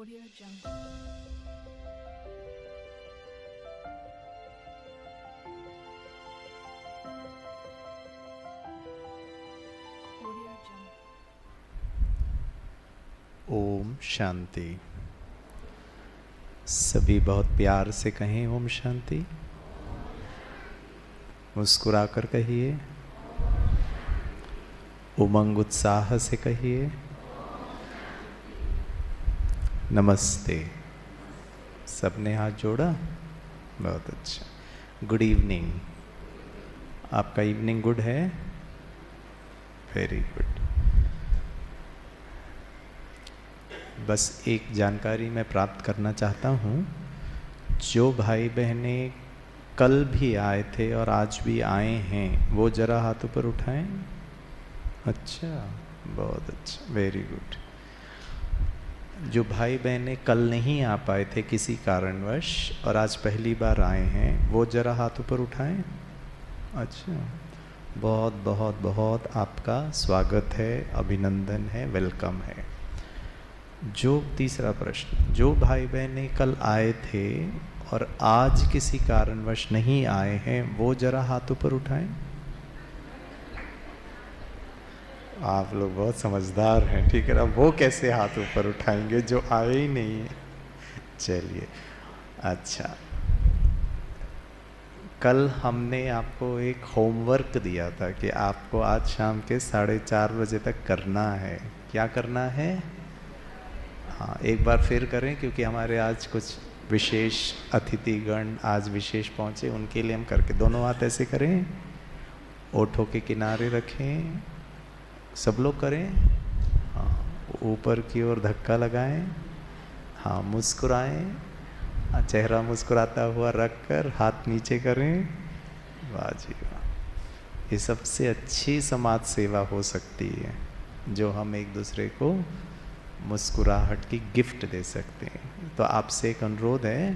Audio Jungle. Audio Jungle. Om Shanti. सभी बहुत प्यार से कहें ओम शांति। मुस्कुराकर कहिए, उमंग उत्साह से कहिए नमस्ते। सबने हाथ जोड़ा? बहुत अच्छा। Good evening. आपका इवनिंग गुड है? Very good. बस एक जानकारी मैं प्राप्त करना चाहता हूँ। जो भाई बहनें कल भी आए थे और आज भी आए हैं, वो जरा हाथ ऊपर उठाएं। अच्छा, बहुत अच्छा, वेरी गुड। जो भाई बहनें कल नहीं आ पाए थे किसी कारणवश और आज पहली बार आए हैं, वो जरा हाथ ऊपर उठाएं। अच्छा, बहुत बहुत बहुत आपका स्वागत है, अभिनंदन है, वेलकम है। जो तीसरा प्रश्न, जो भाई बहनें कल आए थे और आज किसी कारणवश नहीं आए हैं, वो जरा हाथ ऊपर उठाएं। आप लोग बहुत समझदार हैं, ठीक है ना। वो कैसे हाथ ऊपर उठाएंगे जो आए ही नहीं है। चलिए, अच्छा, कल हमने आपको एक होमवर्क दिया था कि आपको आज शाम के 4:30 बजे तक करना है। क्या करना है? हाँ, एक बार फिर करें, क्योंकि हमारे आज कुछ विशेष अतिथिगण आज विशेष पहुँचे, उनके लिए हम करके दोनों हाथ ऐसे करें, ओठों के किनारे रखें, सब लोग करें। हाँ, ऊपर की ओर धक्का लगाएं। हाँ, मुस्कुराएं, चेहरा मुस्कुराता हुआ रखकर हाथ नीचे करें। वाह जी वाह। ये सबसे अच्छी समाज सेवा हो सकती है, जो हम एक दूसरे को मुस्कुराहट की गिफ्ट दे सकते हैं। तो आपसे एक अनुरोध है,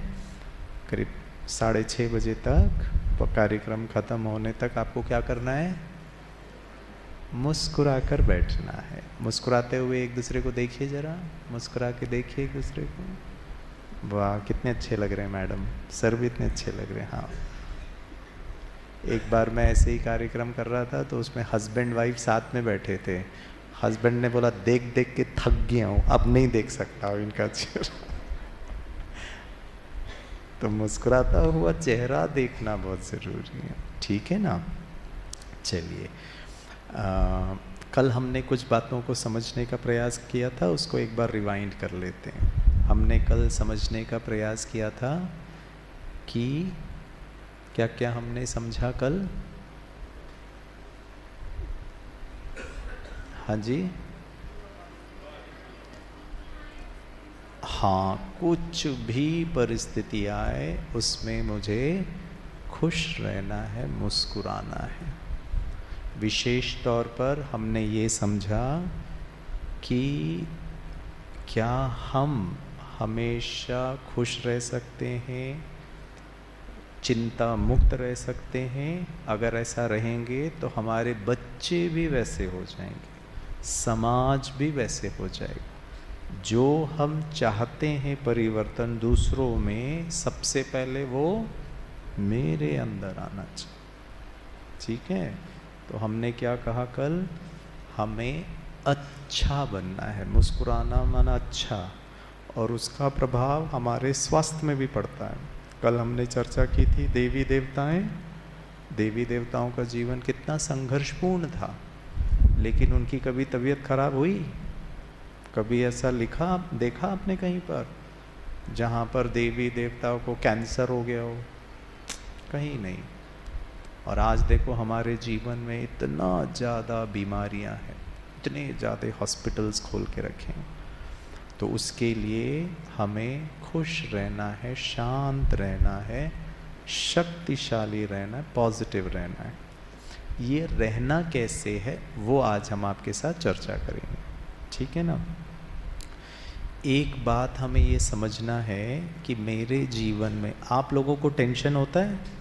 करीब 6:30 बजे तक कार्यक्रम ख़त्म होने तक आपको क्या करना है? मुस्कुरा कर बैठना है। मुस्कुराते हुए एक दूसरे को देखिए, जरा मुस्कुरा के देखिए एक दूसरे को। वाह, कितने अच्छे लग रहे हैं मैडम, सर भी इतने अच्छे लग रहे हैं। हाँ, एक बार मैं ऐसे ही कार्यक्रम कर रहा था, तो उसमें हस्बैंड वाइफ साथ में बैठे थे। हस्बैंड ने बोला, देख देख के थक गया हूँ, अब नहीं देख सकता हूँ इनका चेहरा। तो मुस्कुराता हुआ चेहरा देखना बहुत ज़रूरी है, ठीक है ना। चलिए, कल हमने कुछ बातों को समझने का प्रयास किया था, उसको एक बार रिवाइंड कर लेते हैं। हमने कल समझने का प्रयास किया था कि क्या क्या हमने समझा कल। हाँ जी, हाँ, कुछ भी परिस्थिति आए उसमें मुझे खुश रहना है, मुस्कुराना है। विशेष तौर पर हमने ये समझा कि क्या हम हमेशा खुश रह सकते हैं, चिंता मुक्त रह सकते हैं? अगर ऐसा रहेंगे तो हमारे बच्चे भी वैसे हो जाएंगे, समाज भी वैसे हो जाएगा। जो हम चाहते हैं परिवर्तन दूसरों में, सबसे पहले वो मेरे अंदर आना चाहिए, ठीक है। तो हमने क्या कहा कल? हमें अच्छा बनना है। मुस्कुराना माना अच्छा, और उसका प्रभाव हमारे स्वास्थ्य में भी पड़ता है। कल हमने चर्चा की थी देवी देवताएं। देवी देवताओं का जीवन कितना संघर्षपूर्ण था, लेकिन उनकी कभी तबीयत खराब हुई? कभी ऐसा लिखा, देखा आपने कहीं पर जहाँ पर देवी देवताओं को कैंसर हो गया हो? कहीं नहीं। और आज देखो हमारे जीवन में इतना ज़्यादा बीमारियां हैं, इतने ज़्यादा हॉस्पिटल्स खोल के रखे हैं। तो उसके लिए हमें खुश रहना है, शांत रहना है, शक्तिशाली रहना है, पॉजिटिव रहना है। ये रहना कैसे है, वो आज हम आपके साथ चर्चा करेंगे, ठीक है ना। एक बात हमें ये समझना है कि मेरे जीवन में आप लोगों को टेंशन होता है?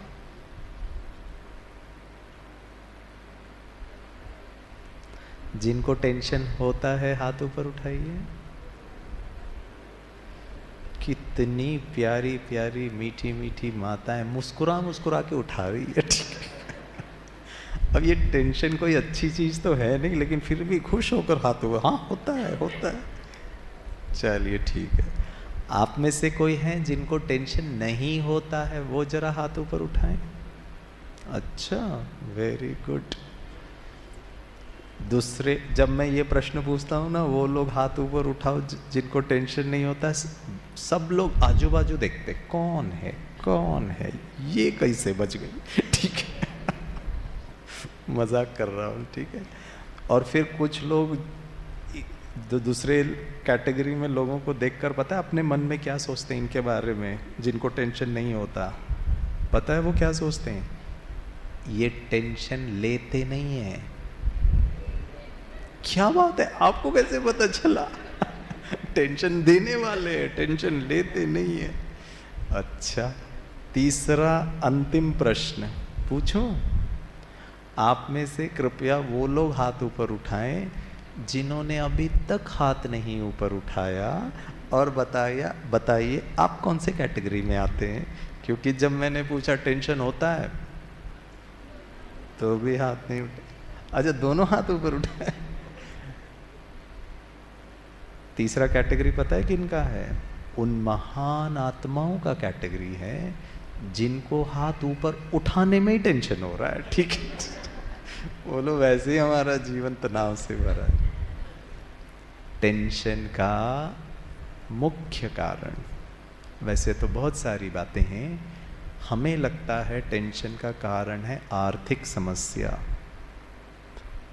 जिनको टेंशन होता है हाथ ऊपर उठाइए। कितनी प्यारी प्यारी मीठी मीठी माताएं मुस्कुरा मुस्कुरा के उठा रही है, ठीक है। अब ये टेंशन कोई अच्छी चीज तो है नहीं, लेकिन फिर भी खुश होकर हाथ हुआ, हाँ होता है होता है। चलिए ठीक है। आप में से कोई हैं जिनको टेंशन नहीं होता है, वो जरा हाथ ऊपर उठाएं। अच्छा, वेरी गुड। दूसरे, जब मैं ये प्रश्न पूछता हूँ ना, वो लोग हाथ ऊपर उठाओ जिनको टेंशन नहीं होता। सब लोग आजू बाजू देखते कौन है कौन है, ये कैसे बच गई, ठीक है। मजाक कर रहा हूँ, ठीक है। और फिर कुछ लोग दूसरे कैटेगरी में लोगों को देखकर पता है अपने मन में क्या सोचते हैं इनके बारे में, जिनको टेंशन नहीं होता। पता है वो क्या सोचते हैं? ये टेंशन लेते नहीं है। क्या बात है, आपको कैसे पता चला? टेंशन देने वाले हैं, टेंशन लेते नहीं है। अच्छा, तीसरा अंतिम प्रश्न पूछूं? आप में से कृपया वो लोग हाथ ऊपर उठाएं जिन्होंने अभी तक हाथ नहीं ऊपर उठाया, और बताइए आप कौन से कैटेगरी में आते हैं। क्योंकि जब मैंने पूछा टेंशन होता है तो भी हाथ नहीं उठा। अच्छा, दोनों हाथ ऊपर उठाए। तीसरा कैटेगरी पता है किनका है? उन महान आत्माओं का कैटेगरी है जिनको हाथ ऊपर उठाने में ही टेंशन हो रहा है, ठीक है। बोलो, वैसे ही हमारा जीवन तनाव से भरा है। टेंशन का मुख्य कारण, वैसे तो बहुत सारी बातें हैं, हमें लगता है टेंशन का कारण है आर्थिक समस्या,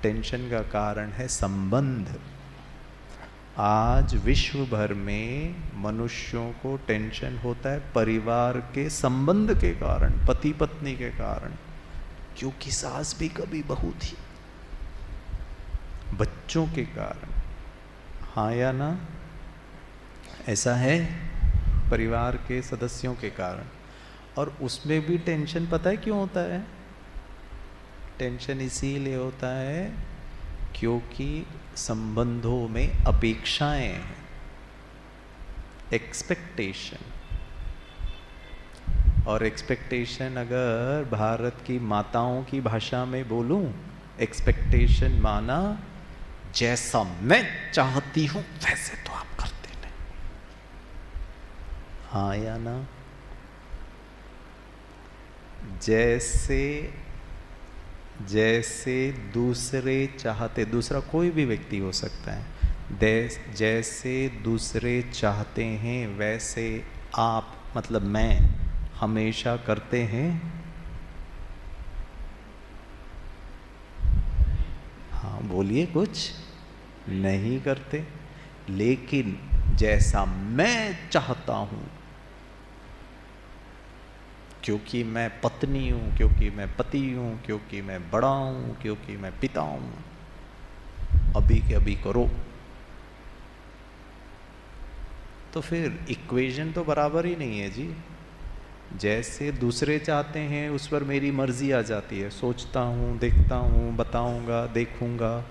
टेंशन का कारण है संबंध। आज विश्व भर में मनुष्यों को टेंशन होता है परिवार के संबंध के कारण, पति पत्नी के कारण, क्योंकि सास भी कभी बहू थी, बच्चों के कारण। हाँ या ना? ऐसा है, परिवार के सदस्यों के कारण। और उसमें भी टेंशन पता है क्यों होता है? टेंशन इसीलिए होता है क्योंकि संबंधों में अपेक्षाएं हैं, एक्सपेक्टेशन। और एक्सपेक्टेशन अगर भारत की माताओं की भाषा में बोलूं, एक्सपेक्टेशन माना जैसा मैं चाहती हूं वैसे तो आप करते नहीं। हाँ या ना? जैसे दूसरे चाहते, दूसरा कोई भी व्यक्ति हो सकता है, जैसे दूसरे चाहते हैं वैसे आप, मतलब मैं, हमेशा करते हैं। हाँ बोलिए, कुछ नहीं करते। लेकिन जैसा मैं चाहता हूं, क्योंकि मैं पत्नी हूं, क्योंकि मैं पति हूं, क्योंकि मैं बड़ा हूं, क्योंकि मैं पिता हूं, अभी के अभी करो, तो फिर इक्वेशन तो बराबर ही नहीं है जी। जैसे दूसरे चाहते हैं उस पर मेरी मर्जी आ जाती है, सोचता हूँ, देखता हूँ, बताऊँगा, देखूँगा।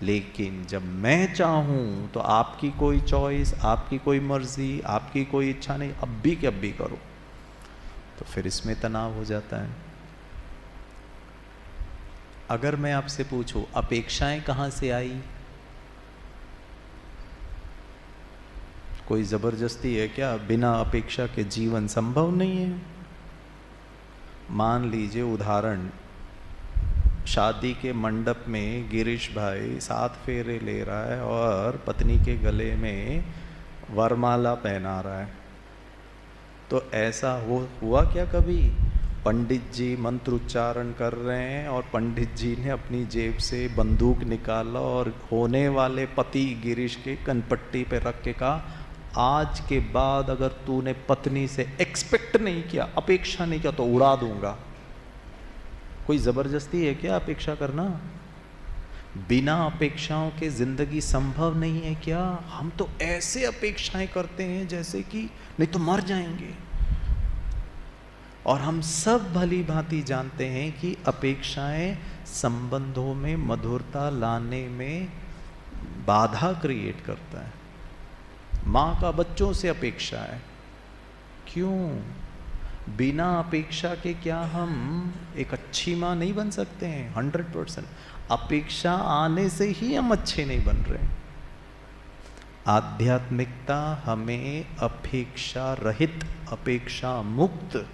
लेकिन जब मैं चाहूँ तो आपकी कोई चॉइस, आपकी कोई मर्जी, आपकी कोई इच्छा नहीं, अब भी के अब भी करो, तो फिर इसमें तनाव हो जाता है। अगर मैं आपसे पूछूं अपेक्षाएं कहाँ से आई? कोई जबरदस्ती है क्या? बिना अपेक्षा के जीवन संभव नहीं है। मान लीजिए उदाहरण, शादी के मंडप में गिरीश भाई 7 फेरे ले रहा है और पत्नी के गले में वरमाला पहना रहा है, तो ऐसा हुआ क्या कभी? पंडित जी मंत्र उच्चारण कर रहे हैं और पंडित जी ने अपनी जेब से बंदूक निकाला और होने वाले पति गिरीश के कनपट्टी पे रख के कहा, आज के बाद अगर तूने पत्नी से एक्सपेक्ट नहीं किया, अपेक्षा नहीं किया, तो उड़ा दूंगा। कोई जबरदस्ती है क्या अपेक्षा करना? बिना अपेक्षाओं के जिंदगी संभव नहीं है क्या? हम तो ऐसे अपेक्षाएं करते हैं जैसे कि नहीं तो मर जाएंगे। और हम सब भली भांति जानते हैं कि अपेक्षाएं संबंधों में मधुरता लाने में बाधा क्रिएट करता है। माँ का बच्चों से अपेक्षा है। क्यों? बिना अपेक्षा के क्या हम एक अच्छी माँ नहीं बन सकते हैं? 100%। अपेक्षा आने से ही हम अच्छे नहीं बन रहे। आध्यात्मिकता हमें अपेक्षा रहित, अपेक्षा मुक्त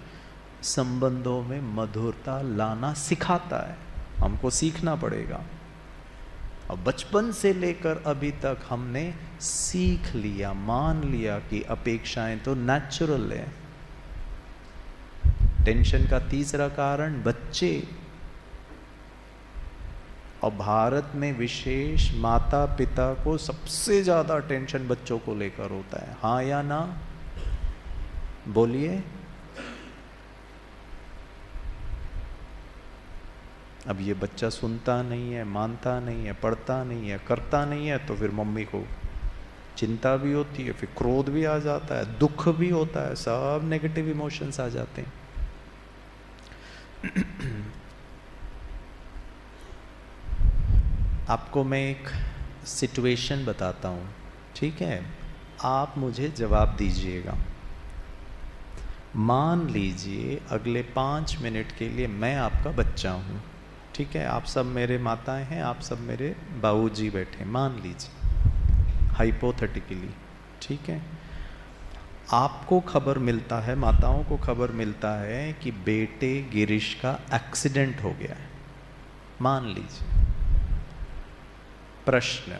संबंधों में मधुरता लाना सिखाता है। हमको सीखना पड़ेगा। और बचपन से लेकर अभी तक हमने सीख लिया, मान लिया कि अपेक्षाएं तो नेचुरल है। टेंशन का तीसरा कारण बच्चे। और भारत में विशेष माता पिता को सबसे ज्यादा टेंशन बच्चों को लेकर होता है। हाँ या ना? बोलिए। अब ये बच्चा सुनता नहीं है, मानता नहीं है, पढ़ता नहीं है, करता नहीं है, तो फिर मम्मी को चिंता भी होती है, फिर क्रोध भी आ जाता है, दुख भी होता है, सब नेगेटिव इमोशंस आ जाते हैं। आपको मैं एक सिचुएशन बताता हूँ, ठीक है? आप मुझे जवाब दीजिएगा। मान लीजिए अगले 5 मिनट के लिए मैं आपका बच्चा हूँ, ठीक है? आप सब मेरे माताएं हैं, आप सब मेरे बाबूजी बैठे, मान लीजिए हाइपोथेटिकली, ठीक है? आपको खबर मिलता है, माताओं को खबर मिलता है कि बेटे गिरीश का एक्सीडेंट हो गया है, मान लीजिए। प्रश्न,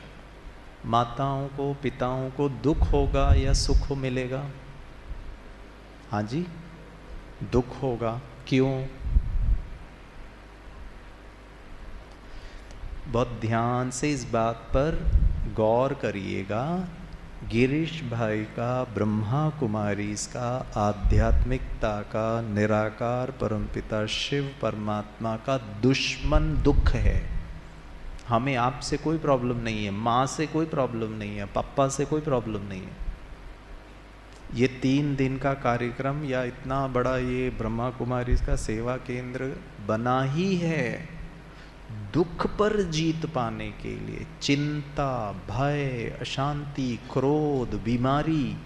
माताओं को, पिताओं को दुख होगा या सुख मिलेगा? हाँ जी, दुख होगा। क्यों? बहुत ध्यान से इस बात पर गौर करिएगा। गिरीश भाई का, ब्रह्मा कुमारी इसका, आध्यात्मिकता का, निराकार परमपिता शिव परमात्मा का दुश्मन दुख है। हमें आपसे कोई प्रॉब्लम नहीं है, माँ से कोई प्रॉब्लम नहीं है, पापा से कोई प्रॉब्लम नहीं है। ये 3 दिन का कार्यक्रम या इतना बड़ा ये ब्रह्मा कुमारी इसका सेवा केंद्र बना ही है दुख पर जीत पाने के लिए। चिंता, भय, अशांति, क्रोध, बीमारी,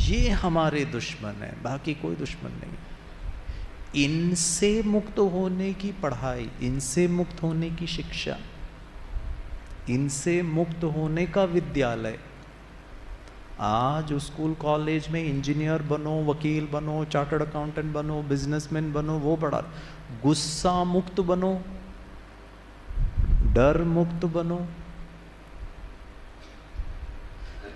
ये हमारे दुश्मन है, बाकी कोई दुश्मन नहीं। इनसे मुक्त होने की पढ़ाई, इनसे मुक्त होने की शिक्षा, इनसे मुक्त होने का विद्यालय। आज स्कूल कॉलेज में इंजीनियर बनो, वकील बनो, चार्टर्ड अकाउंटेंट बनो, बिजनेसमैन बनो, वो पढ़ा। गुस्सा मुक्त बनो, डर मुक्त बनो।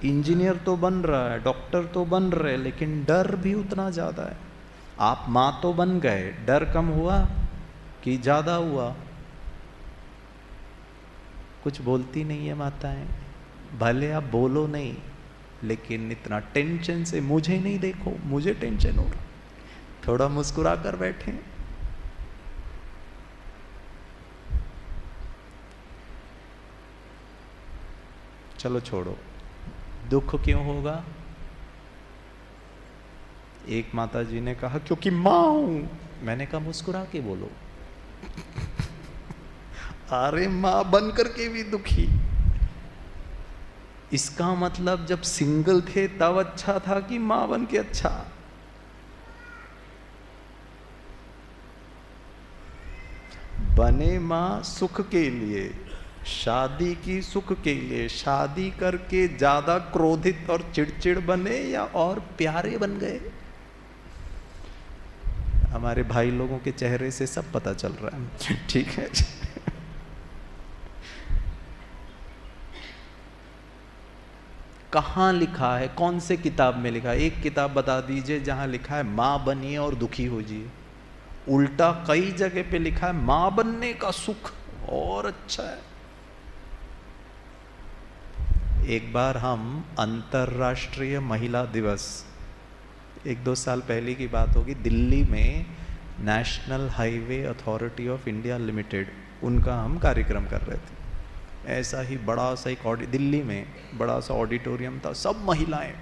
इंजीनियर तो बन रहा है, डॉक्टर तो बन रहे, लेकिन डर भी उतना ज्यादा है। आप मां तो बन गए, डर कम हुआ कि ज्यादा हुआ? कुछ बोलती नहीं है माताएं। भले आप बोलो नहीं, लेकिन इतना टेंशन से मुझे नहीं देखो, मुझे टेंशन हो रहा। थोड़ा मुस्कुरा कर बैठे। चलो छोड़ो, दुख क्यों होगा? एक माता जी ने कहा क्योंकि मां हूं। मैंने कहा मुस्कुरा के बोलो। अरे मां बन करके भी दुखी। इसका मतलब जब सिंगल थे तब अच्छा था कि मां बन के अच्छा? बने मां सुख के लिए, शादी की सुख के लिए, शादी करके ज्यादा क्रोधित और चिड़चिड़ बने या और प्यारे बन गए? हमारे भाई लोगों के चेहरे से सब पता चल रहा है, ठीक है? कहाँ लिखा है, कौन से किताब में लिखा है? एक किताब बता दीजिए जहां लिखा है मां बनिए और दुखी हो जाइए। उल्टा कई जगह पे लिखा है मां बनने का सुख और अच्छा है। एक बार हम अंतर्राष्ट्रीय महिला दिवस, 1-2 साल पहले की बात होगी, दिल्ली में national highway authority of India limited, उनका हम कार्यक्रम कर रहे थे। ऐसा ही बड़ा सा एक दिल्ली में बड़ा सा ऑडिटोरियम था, सब महिलाएं।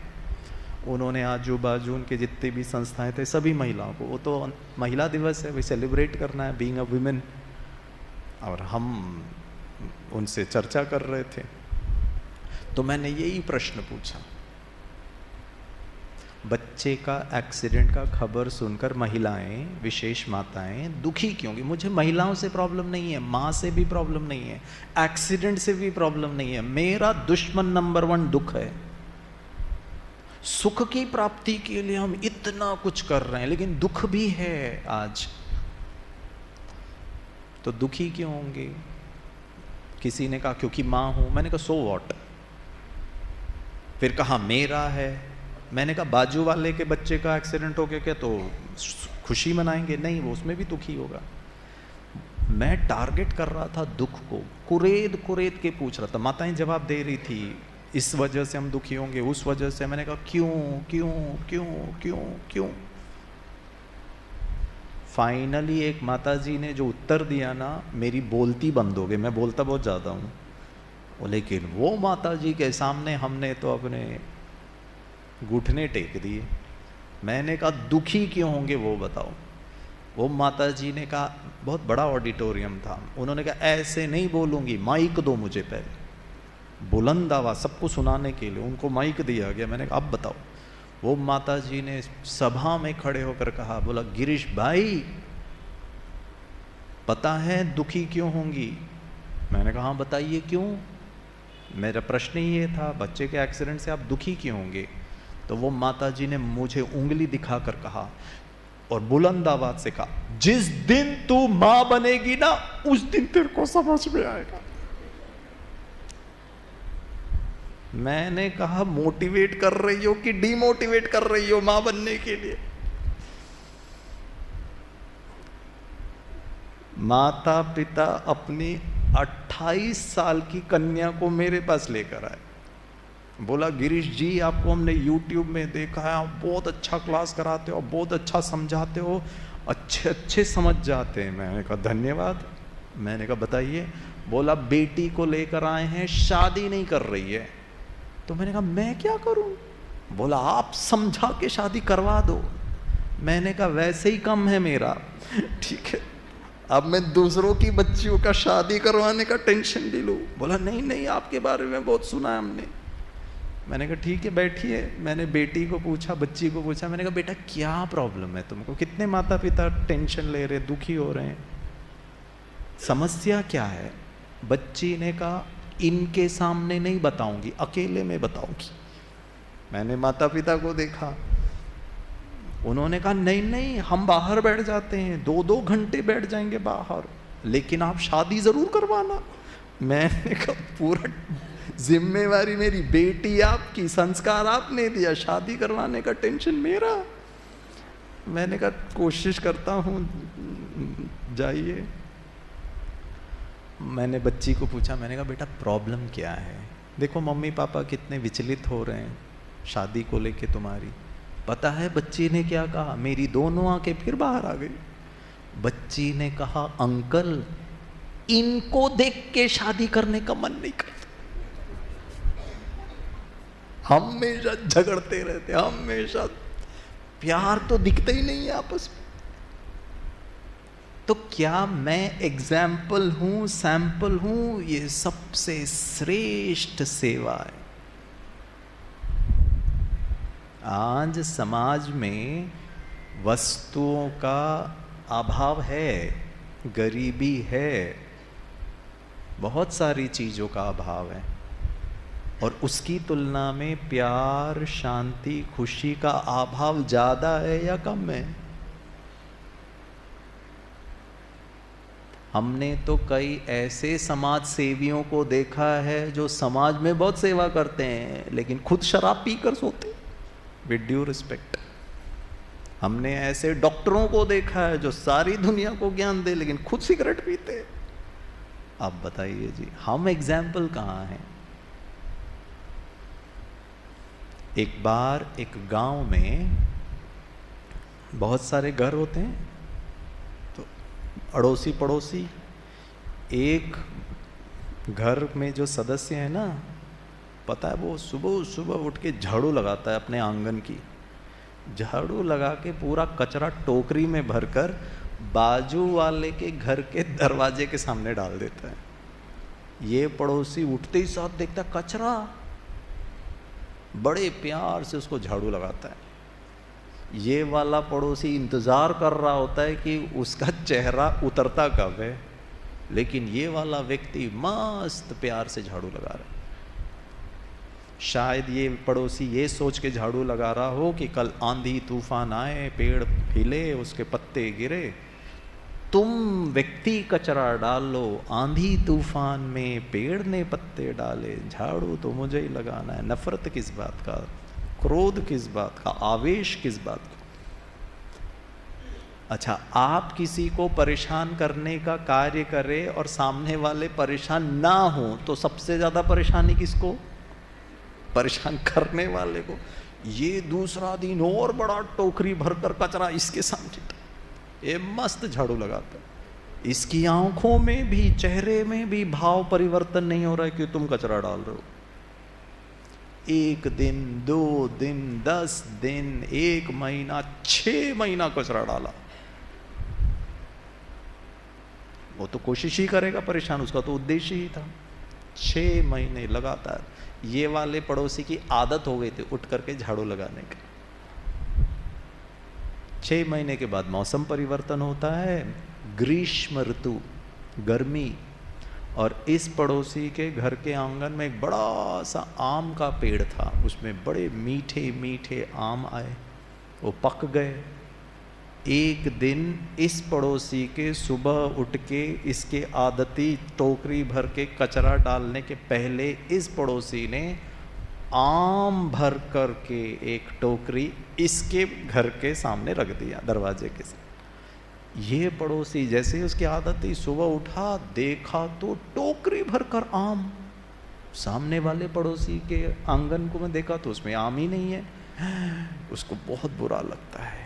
उन्होंने आजू बाजू उनके जितने भी संस्थाएं थे सभी महिलाओं को, वो तो महिला दिवस है, वही सेलिब्रेट करना है, बीइंग अ वुमेन। और हम उनसे चर्चा कर रहे थे। तो मैंने यही प्रश्न पूछा। बच्चे का एक्सीडेंट का खबर सुनकर महिलाएं, विशेष माताएं दुखी क्यों होंगी? मुझे महिलाओं से प्रॉब्लम नहीं है, माँ से भी प्रॉब्लम नहीं है, एक्सीडेंट से भी प्रॉब्लम नहीं है। मेरा दुश्मन नंबर 1 दुख है। सुख की प्राप्ति के लिए हम इतना कुछ कर रहे हैं, लेकिन दुख भी है आज। तो दुखी क्यों होंगे? किसी ने कहा क्योंकि माँ हूं। मैंने कहा सो व्हाट। फिर कहा मेरा है। मैंने कहा बाजू वाले के बच्चे का एक्सीडेंट हो गया क्या तो खुशी मनाएंगे? नहीं, वो उसमें भी दुखी होगा। मैं टारगेट कर रहा था दुख को, कुरेद कुरेद के पूछ रहा था। माताएं जवाब दे रही थी इस वजह से हम दुखी होंगे, उस वजह से। मैंने कहा क्यों क्यों क्यों क्यों क्यों? फाइनली एक माताजी ने जो उत्तर दिया ना, मेरी बोलती बंद हो गई। मैं बोलता बहुत ज़्यादा हूँ, लेकिन वो माताजी के सामने हमने तो अपने घुटने टेक दिए। मैंने कहा दुखी क्यों होंगे वो बताओ। वो माताजी ने कहा, बहुत बड़ा ऑडिटोरियम था, उन्होंने कहा ऐसे नहीं बोलूँगी, माइक दो मुझे पहले। बुलंद आवाज़ सबको सुनाने के लिए उनको माइक दिया गया। मैंने कहा अब बताओ। वो माताजी ने सभा में खड़े होकर कहा, बोला गिरीश भाई पता है दुखी क्यों होंगी? मैंने कहा हाँ बताइए क्यों। मेरा प्रश्न ही ये था, बच्चे के एक्सीडेंट से आप दुखी क्यों होंगे? तो वो माताजी ने मुझे उंगली दिखाकर कहा और बुलंद आवाज से कहा, जिस दिन तू मां बनेगी ना उस दिन तेरे को समझ में आएगा। मैंने कहा मोटिवेट कर रही हो कि डिमोटिवेट कर रही हो मां बनने के लिए? माता पिता अपनी 28 साल की कन्या को मेरे पास लेकर आए। बोला गिरीश जी आपको हमने YouTube में देखा है, आप बहुत अच्छा क्लास कराते हो, बहुत अच्छा समझाते हो, अच्छे अच्छे समझ जाते हैं। मैंने कहा धन्यवाद। मैंने कहा बताइए। बोला बेटी को लेकर आए हैं, शादी नहीं कर रही है। तो मैंने कहा मैं क्या करूं? बोला आप समझा के शादी करवा दो। मैंने कहा वैसे ही कम है मेरा, ठीक है, अब मैं दूसरों की बच्चियों का शादी करवाने का टेंशन भी लूं? बोला नहीं नहीं आपके बारे में बहुत सुना है हमने। मैंने कहा ठीक है बैठिए। मैंने बेटी को पूछा, बच्ची को पूछा, मैंने कहा बेटा क्या प्रॉब्लम है तुमको? कितने माता पिता टेंशन ले रहे, दुखी हो रहे हैं, समस्या क्या है? बच्ची ने कहा इनके सामने नहीं बताऊंगी, अकेले में बताऊंगी। मैंने माता पिता को देखा, उन्होंने कहा नहीं नहीं हम बाहर बैठ जाते हैं, 2-2 घंटे बैठ जाएंगे बाहर, लेकिन आप शादी जरूर करवाना। मैंने कहा पूरा जिम्मेवारी मेरी, बेटी आपकी, संस्कार आपने दिया, शादी करवाने का टेंशन मेरा। मैंने कहा कोशिश करता हूँ, जाइए। मैंने बच्ची को पूछा, मैंने कहा बेटा प्रॉब्लम क्या है? देखो मम्मी पापा कितने विचलित हो रहे हैं शादी को लेके तुम्हारी। पता है बच्ची ने क्या कहा? मेरी दोनों आंखें फिर बाहर आ गई। बच्ची ने कहा अंकल इनको देख के शादी करने का मन नहीं करता, हमेशा झगड़ते रहते, हमेशा प्यार तो दिखता ही नहीं है आपस में। तो क्या मैं एग्जाम्पल हूं, सैंपल हूं? ये सबसे श्रेष्ठ सेवा है। आज समाज में वस्तुओं का अभाव है, गरीबी है, बहुत सारी चीजों का अभाव है, और उसकी तुलना में प्यार, शांति, खुशी का अभाव ज्यादा है या कम है? हमने तो कई ऐसे समाज सेवियों को देखा है जो समाज में बहुत सेवा करते हैं लेकिन खुद शराब पीकर सोते, विद ड्यू रिस्पेक्ट। हमने ऐसे डॉक्टरों को देखा है जो सारी दुनिया को ज्ञान दे लेकिन खुद सिगरेट पीते। अब बताइए जी हम एग्जाम्पल कहाँ हैं? एक बार एक गांव में बहुत सारे घर होते हैं, तो अड़ोसी पड़ोसी, एक घर में जो सदस्य है ना, पता है वो सुबह सुबह उठ के झाड़ू लगाता है अपने आंगन की, झाड़ू लगा के पूरा कचरा टोकरी में भरकर बाजू वाले के घर के दरवाजे के सामने डाल देता है। ये पड़ोसी उठते ही साथ देखता कचरा, बड़े प्यार से उसको झाड़ू लगाता है। ये वाला पड़ोसी इंतज़ार कर रहा होता है कि उसका चेहरा उतरता कब है, लेकिन ये वाला व्यक्ति मस्त प्यार से झाड़ू लगा रहा है। शायद ये पड़ोसी ये सोच के झाड़ू लगा रहा हो कि कल आंधी तूफान आए, पेड़ हिले, उसके पत्ते गिरे, तुम व्यक्ति कचरा डाल लो, आंधी तूफान में पेड़ ने पत्ते डाले, झाड़ू तो मुझे ही लगाना है। नफरत किस बात का, क्रोध किस बात का, आवेश किस बात का। अच्छा, आप किसी को परेशान करने का कार्य करें और सामने वाले परेशान ना हो तो सबसे ज्यादा परेशानी किसको? परेशान करने वाले को। ये दूसरा दिन और बड़ा टोकरी भरकर कचरा इसके सामने, ये मस्त झाड़ू लगाता है। इसकी आंखों में भी, चेहरे में भी भाव परिवर्तन नहीं हो रहा है कि तुम कचरा डाल रहे हो। 1 दिन, 2 दिन, 10 दिन, 1 महीना, 6 महीना कचरा डाला, वो तो कोशिश ही करेगा परेशान, उसका तो उद्देश्य ही था। 6 महीने लगातार ये वाले पड़ोसी की आदत हो गई थी उठ करके झाड़ू लगाने की। 6 महीने के बाद मौसम परिवर्तन होता है, ग्रीष्म ऋतु, गर्मी, और इस पड़ोसी के घर के आंगन में एक बड़ा सा आम का पेड़ था, उसमें बड़े मीठे मीठे आम आए, वो पक गए। एक दिन इस पड़ोसी के सुबह उठ के इसके आदती टोकरी भर के कचरा डालने के पहले इस पड़ोसी ने आम भर कर के एक टोकरी इसके घर के सामने रख दिया, दरवाजे के सामने। ये पड़ोसी जैसे ही उसकी आदत थी, सुबह उठा, देखा तो टोकरी भरकर आम। सामने वाले पड़ोसी के आंगन को मैं देखा तो उसमें आम ही नहीं है। उसको बहुत बुरा लगता है,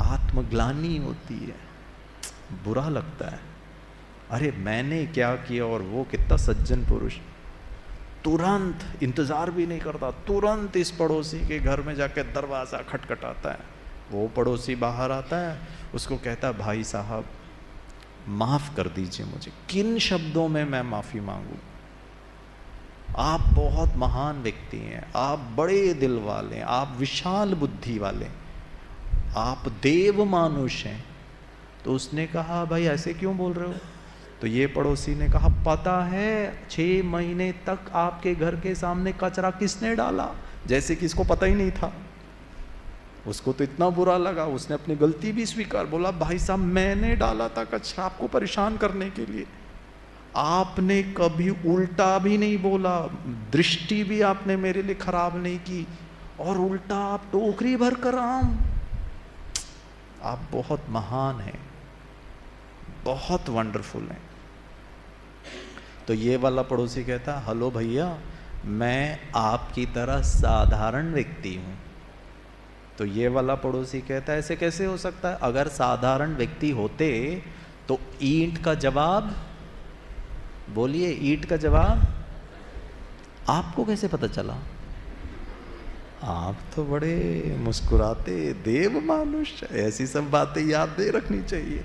आत्मग्लानि होती है, बुरा लगता है, अरे मैंने क्या किया और वो कितना सज्जन पुरुष। तुरंत इंतजार भी नहीं करता, तुरंत इस पड़ोसी के घर में जाकर दरवाज़ा खटखटाता है। वो पड़ोसी बाहर आता है, उसको कहता है, भाई साहब माफ़ कर दीजिए मुझे। किन शब्दों में मैं माफ़ी मांगूं? आप बहुत महान व्यक्ति हैं, आप बड़े दिल वाले हैं, आप विशाल बुद्धि वाले, आप देव मानुष हैं। तो उसने कहा, भाई ऐसे क्यों बोल रहे हो? तो ये पड़ोसी ने कहा, पता है 6 महीने तक आपके घर के सामने कचरा किसने डाला? जैसे कि इसको पता ही नहीं था। उसको तो इतना बुरा लगा, उसने अपनी गलती भी स्वीकार, बोला भाई साहब मैंने डाला था कचरा आपको परेशान करने के लिए। आपने कभी उल्टा भी नहीं बोला, दृष्टि भी आपने मेरे लिए खराब नहीं की, और उल्टा आप टोकरी भर कर आम। आप बहुत महान हैं, बहुत वंडरफुल हैं। तो ये वाला पड़ोसी कहता, हेलो भैया, मैं आपकी तरह साधारण व्यक्ति हूँ। तो ये वाला पड़ोसी कहता है, ऐसे कैसे हो सकता है? अगर साधारण व्यक्ति होते तो ईंट का जवाब बोलिए, ईंट का जवाब आपको कैसे पता चला? आप तो बड़े मुस्कुराते देव मानुष, ऐसी सब बातें याद दे रखनी चाहिए।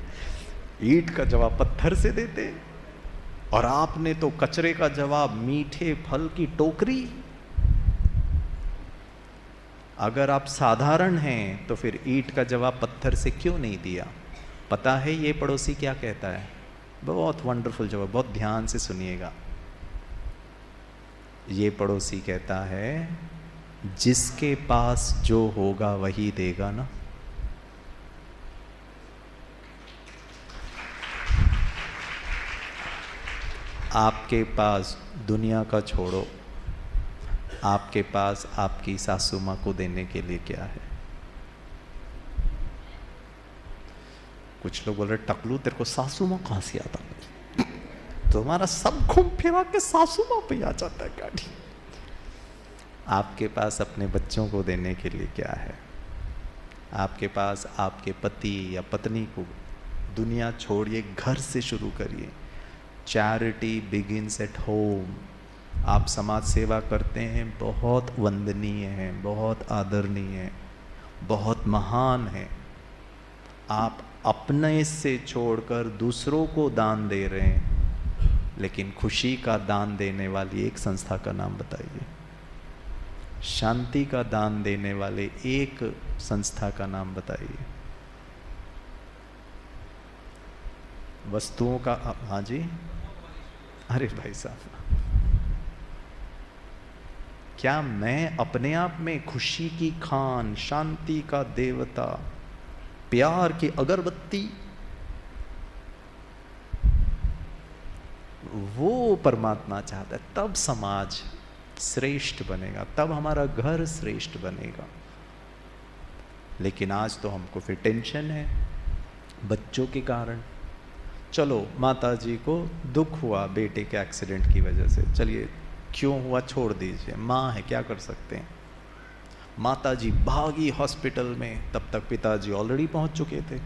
ईंट का जवाब पत्थर से देते, और आपने तो कचरे का जवाब मीठे फल की टोकरी। अगर आप साधारण हैं तो फिर ईंट का जवाब पत्थर से क्यों नहीं दिया? पता है ये पड़ोसी क्या कहता है? बहुत वंडरफुल जवाब, बहुत ध्यान से सुनिएगा। ये पड़ोसी कहता है, जिसके पास जो होगा वही देगा ना। आपके पास दुनिया का छोड़ो, आपके पास आपकी सासू माँ को देने के लिए क्या है? कुछ लोग बोल रहे, टकलू तेरे को सासू माँ कहाँ से आता? तुम्हारा सब घूम फिरा के सासू माँ पे आ जाता है गाड़ी। आपके पास अपने बच्चों को देने के लिए क्या है? आपके पास आपके पति या पत्नी को, दुनिया छोड़िए, घर से शुरू करिए। Charity begins at home. आप समाज सेवा करते हैं, बहुत वंदनीय हैं, बहुत आदरणीय हैं, बहुत महान हैं। आप अपने से छोड़कर दूसरों को दान दे रहे हैं, लेकिन खुशी का दान देने वाली एक संस्था का नाम बताइए। शांति का दान देने वाले एक संस्था का नाम बताइए। वस्तुओं का, हाँ जी, अरे भाई साहब, क्या मैं अपने आप में खुशी की खान, शांति का देवता, प्यार की अगरबत्ती, वो परमात्मा चाहता है, तब समाज श्रेष्ठ बनेगा, तब हमारा घर श्रेष्ठ बनेगा। लेकिन आज तो हमको फिर टेंशन है बच्चों के कारण। चलो माता जी को दुख हुआ बेटे के एक्सीडेंट की वजह से, चलिए क्यों हुआ छोड़ दीजिए, माँ है क्या कर सकते हैं। माता जी भागी हॉस्पिटल में, तब तक पिताजी ऑलरेडी पहुंच चुके थे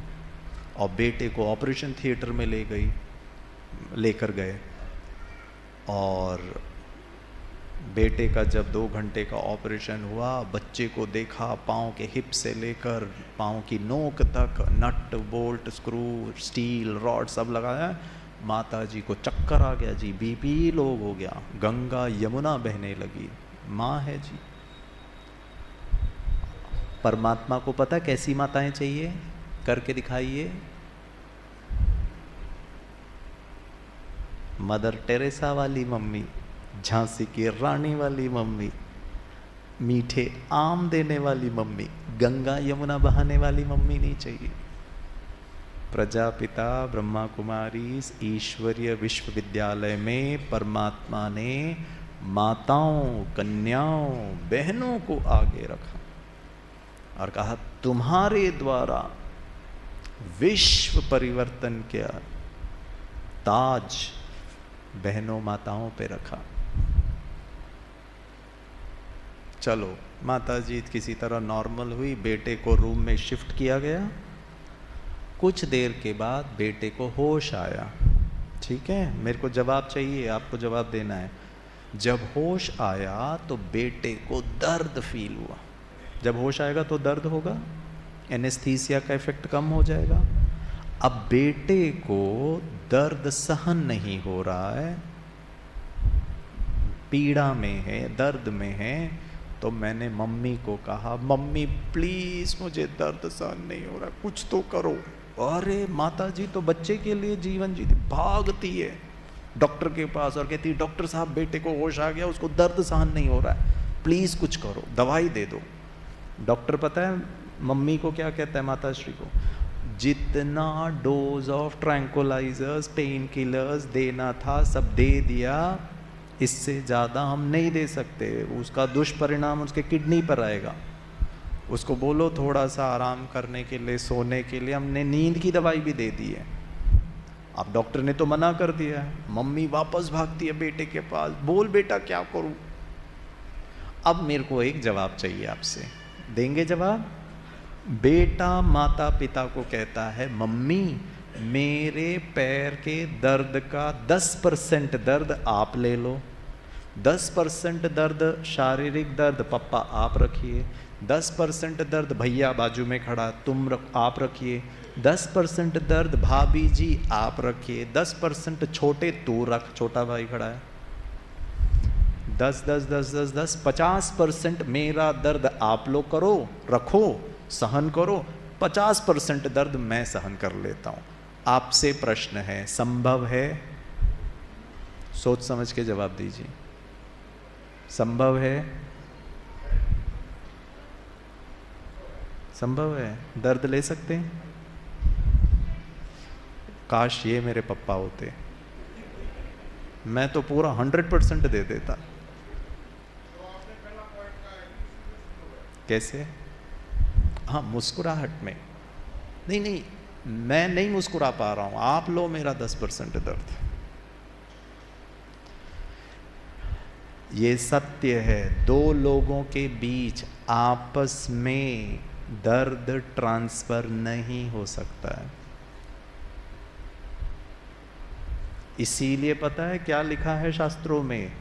और बेटे को ऑपरेशन थिएटर में लेकर गए। और बेटे का जब 2 घंटे का ऑपरेशन हुआ, बच्चे को देखा, पाँव के हिप से लेकर पाँव की नोक तक nut bolt screw steel rod सब लगाया। माता जी को चक्कर आ गया जी, बीपी लो हो गया, गंगा यमुना बहने लगी। माँ है जी। परमात्मा को पता कैसी माताएं चाहिए, करके दिखाइए। मदर टेरेसा वाली मम्मी, झांसी की रानी वाली मम्मी, मीठे आम देने वाली मम्मी, गंगा यमुना बहाने वाली मम्मी नहीं चाहिए। प्रजापिता ब्रह्मा कुमारी ईश्वरीय विश्वविद्यालय में परमात्मा ने माताओं, कन्याओं, बहनों को आगे रखा और कहा तुम्हारे द्वारा विश्व परिवर्तन के ताज बहनों माताओं पे रखा। चलो माता जी किसी तरह नॉर्मल हुई, बेटे को रूम में शिफ्ट किया गया। कुछ देर के बाद बेटे को होश आया। ठीक है, मेरे को जवाब चाहिए, आपको जवाब देना है। जब होश आया तो बेटे को दर्द फील हुआ। जब होश आएगा तो दर्द होगा, एनेस्थीसिया का इफेक्ट कम हो जाएगा। अब बेटे को दर्द सहन नहीं हो रहा है, पीड़ा में है, दर्द में है। तो मैंने मम्मी को कहा, मम्मी प्लीज मुझे दर्द सहन नहीं हो रहा, कुछ तो करो। अरे माता जी तो बच्चे के लिए जीवन जीती, भागती है डॉक्टर के पास और कहती डॉक्टर साहब बेटे को होश आ गया, उसको दर्द सहन नहीं हो रहा है, प्लीज कुछ करो, दवाई दे दो। डॉक्टर पता है मम्मी को क्या कहता है, माता श्री को, जितना dose of tranquillisers pain killers देना था सब दे दिया, इससे ज़्यादा हम नहीं दे सकते, उसका दुष्परिणाम उसके किडनी पर आएगा। उसको बोलो थोड़ा सा आराम करने के लिए, सोने के लिए, हमने नींद की दवाई भी दे दी है। अब डॉक्टर ने तो मना कर दिया है, मम्मी वापस भागती है बेटे के पास, बोल बेटा क्या करूं। अब मेरे को एक जवाब चाहिए आपसे, देंगे जवाब? बेटा माता पिता को कहता है मम्मी मेरे पैर के दर्द का 10% दर्द आप ले लो, 10% दर्द शारीरिक दर्द पप्पा आप रखिए, 10% दर्द भैया बाजू में खड़ा आप रखिए, 10% दर्द भाभी जी आप रखिए, 10% छोटे तू रख, छोटा भाई खड़ा है, 10 10 10 10 10 50% मेरा दर्द आप लोग करो, रखो, सहन करो, 50% दर्द मैं सहन कर लेता हूं। आपसे प्रश्न है, संभव है? सोच समझ के जवाब दीजिए, संभव है? संभव है? दर्द ले सकते हैं? काश ये मेरे पप्पा होते, मैं तो पूरा 100% दे देता। कैसे? हाँ, मुस्कुराहट में। नहीं, मैं नहीं मुस्कुरा पा रहा हूं, आप लो मेरा 10% दर्द। ये सत्य है, दो लोगों के बीच आपस में दर्द ट्रांसफर नहीं हो सकता है। इसीलिए पता है क्या लिखा है शास्त्रों में,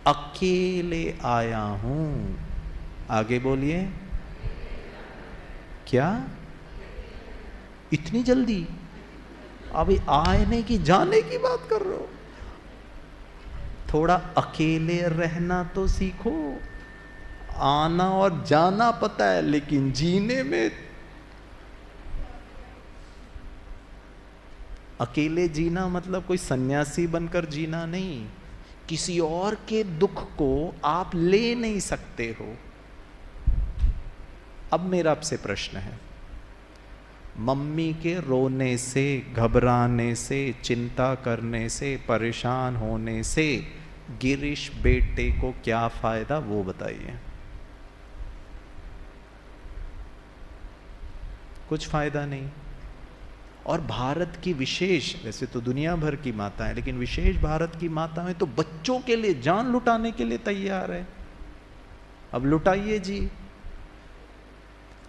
अकेले आया हूं। आगे बोलिए, क्या? इतनी जल्दी? अभी आने की जाने की बात कर रहे हो? थोड़ा अकेले रहना तो सीखो। आना और जाना पता है, लेकिन जीने में अकेले जीना मतलब कोई सन्यासी बनकर जीना नहीं। किसी और के दुख को आप ले नहीं सकते हो। अब मेरा आपसे प्रश्न है, मम्मी के रोने से, घबराने से, चिंता करने से, परेशान होने से गिरीश बेटे को क्या फायदा, वो बताइए। कुछ फायदा नहीं। और भारत की विशेष, वैसे तो दुनिया भर की माता है, लेकिन विशेष भारत की माताएं तो बच्चों के लिए जान लुटाने के लिए तैयार है। अब लुटाइए जी।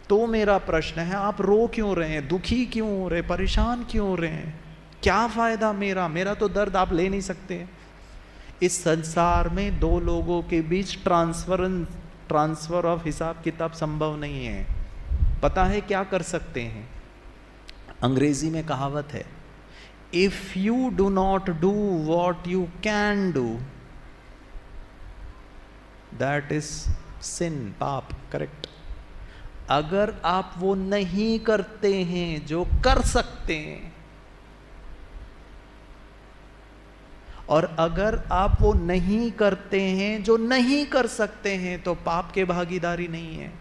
तो मेरा प्रश्न है, आप रो क्यों रहे हैं, दुखी क्यों हो रहे, परेशान क्यों हो रहे हैं? क्या फायदा मेरा तो दर्द आप ले नहीं सकते। इस संसार में दो लोगों के बीच ट्रांसफर ऑफ हिसाब किताब संभव नहीं है। पता है क्या कर सकते हैं? अंग्रेजी में कहावत है, if you do not do what you can do, that is sin, पाप, करेक्ट। अगर आप वो नहीं करते हैं जो कर सकते हैं, और अगर आप वो नहीं करते हैं जो नहीं कर सकते हैं, तो पाप के भागीदारी नहीं है।